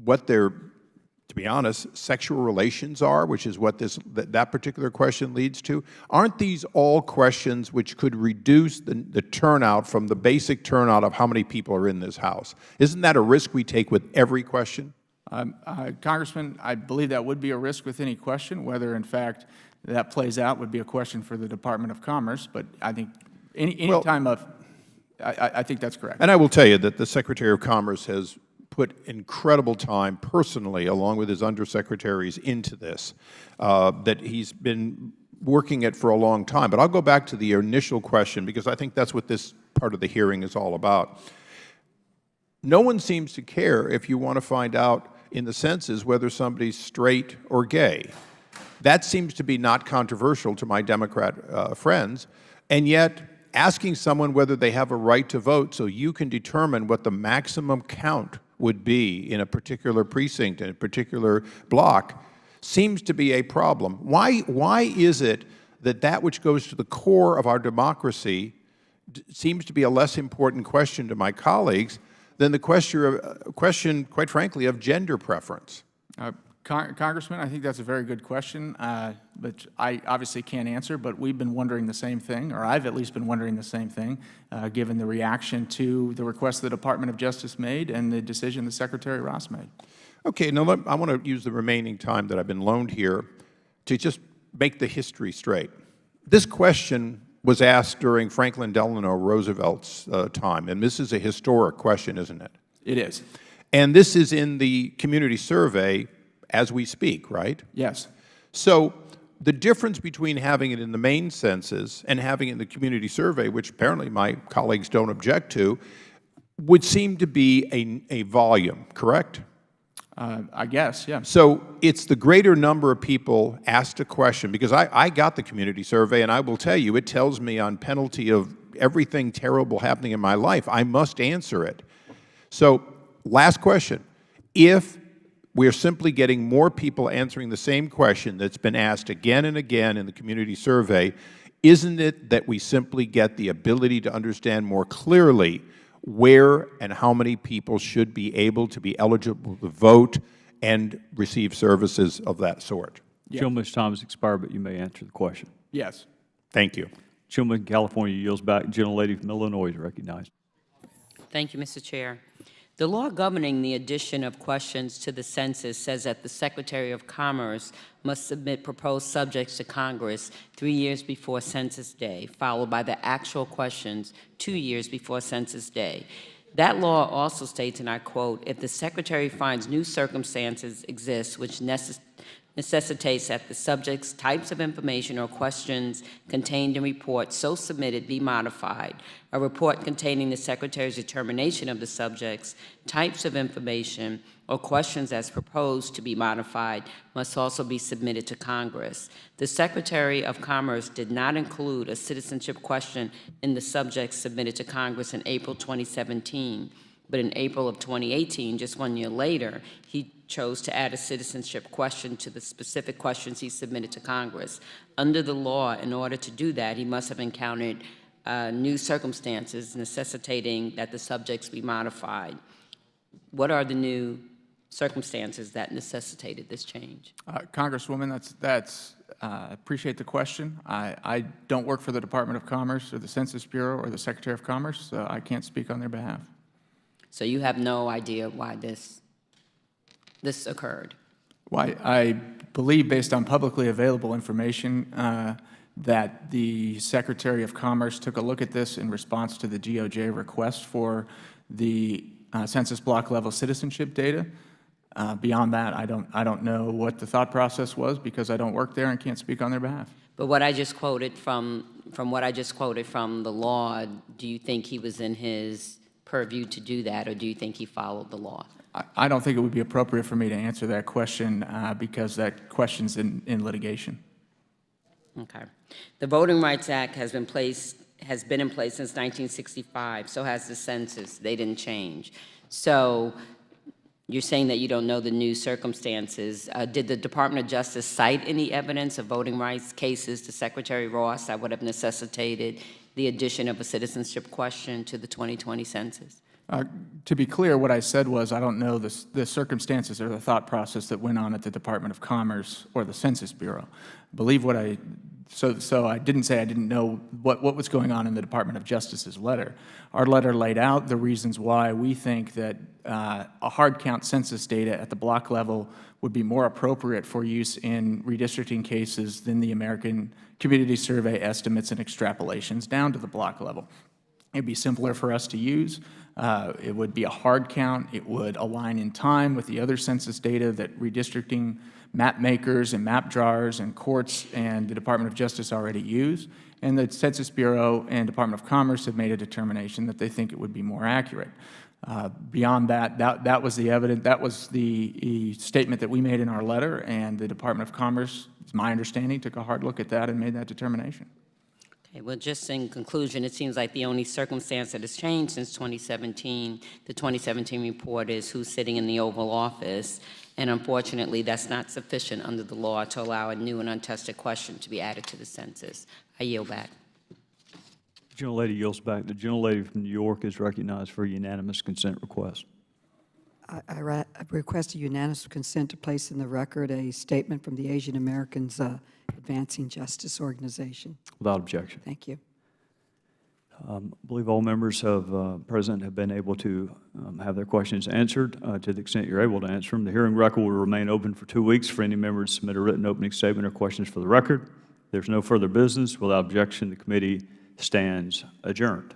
what their, to be honest, sexual relations are, which is what that particular question leads to, aren't these all questions which could reduce the turnout from the basic turnout of how many people are in this House? Isn't that a risk we take with every question? Congressman, I believe that would be a risk with any question. Whether, in fact, that plays out would be a question for the Department of Commerce. But I think I think that's correct. And I will tell you that the Secretary of Commerce has put incredible time personally, along with his undersecretaries, into this, that he's been working it for a long time. But I'll go back to the initial question, because I think that's what this part of the hearing is all about. No one seems to care if you want to find out in the census whether somebody's straight or gay. That seems to be not controversial to my Democrat friends, and yet asking someone whether they have a right to vote so you can determine what the maximum count would be in a particular precinct, in a particular block, seems to be a problem. Why is it that that which goes to the core of our democracy seems to be a less important question to my colleagues than the question, quite frankly, of gender preference? Congressman, I think that's a very good question, but I obviously can't answer, but we've been wondering the same thing, or I've at least been wondering the same thing, given the reaction to the request the Department of Justice made and the decision that Secretary Ross made. Okay, now I want to use the remaining time that I've been loaned here to just make the history straight. This question was asked during Franklin Delano Roosevelt's time, and this is a historic question, isn't it? It is. And this is in the community survey as we speak, right? Yes. So the difference between having it in the main census and having it in the community survey, which apparently my colleagues don't object to, would seem to be a volume, correct? I guess, yeah. So it's the greater number of people asked a question, because I got the community survey, and I will tell you, it tells me on penalty of everything terrible happening in my life, I must answer it. So last question. If we're simply getting more people answering the same question that's been asked again and again in the community survey, isn't it that we simply get the ability to understand more clearly where and how many people should be able to be eligible to vote and receive services of that sort? Yeah. Gentleman's time has expired, but you may answer the question. Yes. Thank you. Gentleman from California yields back. Gentlelady from Illinois is recognized. Thank you, Mr. Chair. The law governing the addition of questions to the census says that the Secretary of Commerce must submit proposed subjects to Congress 3 years before Census Day, followed by the actual questions 2 years before Census Day. That law also states, and I quote, if the Secretary finds new circumstances exist which necessitates that the subject's types of information or questions contained in reports so submitted be modified. A report containing the Secretary's determination of the subject's types of information or questions as proposed to be modified must also be submitted to Congress. The Secretary of Commerce did not include a citizenship question in the subjects submitted to Congress in April 2017, but in April of 2018, just 1 year later, he chose to add a citizenship question to the specific questions he submitted to Congress. Under the law, in order to do that, he must have encountered new circumstances necessitating that the subjects be modified. What are the new circumstances that necessitated this change? Congresswoman, appreciate the question. I don't work for the Department of Commerce or the Census Bureau or the Secretary of Commerce, so I can't speak on their behalf. So you have no idea why this occurred? Why, I believe, based on publicly available information, that the Secretary of Commerce took a look at this in response to the DOJ request for the census block level citizenship data. Beyond that, I don't know what the thought process was because I don't work there and can't speak on their behalf. But what I just quoted from what I just quoted from the law, do you think he was in his purview to do that, or do you think he followed the law? I don't think it would be appropriate for me to answer that question because that question's in litigation. Okay. The Voting Rights Act has been in place since 1965. So has the census. They didn't change. So you're saying that you don't know the new circumstances. Did the Department of Justice cite any evidence of voting rights cases to Secretary Ross that would have necessitated the addition of a citizenship question to the 2020 census? To be clear, what I said was I don't know the circumstances or the thought process that went on at the Department of Commerce or the Census Bureau. So I didn't say I didn't know what was going on in the Department of Justice's letter. Our letter laid out the reasons why we think that a hard count census data at the block level would be more appropriate for use in redistricting cases than the American Community Survey estimates and extrapolations down to the block level. It'd be simpler for us to use. It would be a hard count. It would align in time with the other census data that redistricting map makers and map drawers and courts and the Department of Justice already use. And the Census Bureau and Department of Commerce have made a determination that they think it would be more accurate. Beyond that, that was the evidence, that was the statement that we made in our letter, and the Department of Commerce, it's my understanding, took a hard look at that and made that determination. Okay, well, just in conclusion, it seems like the only circumstance that has changed since 2017, the 2017 report, is who's sitting in the Oval Office, and unfortunately, that's not sufficient under the law to allow a new and untested question to be added to the census. I yield back. The gentlelady yields back. The gentlelady from New York is recognized for a unanimous consent request. I request a unanimous consent to place in the record a statement from the Asian Americans Advancing Justice Organization. Without objection. Thank you. I believe all members present have been able to have their questions answered to the extent you're able to answer them. The hearing record will remain open for 2 weeks for any member to submit a written opening statement or questions for the record. If there's no further business, without objection, the committee stands adjourned.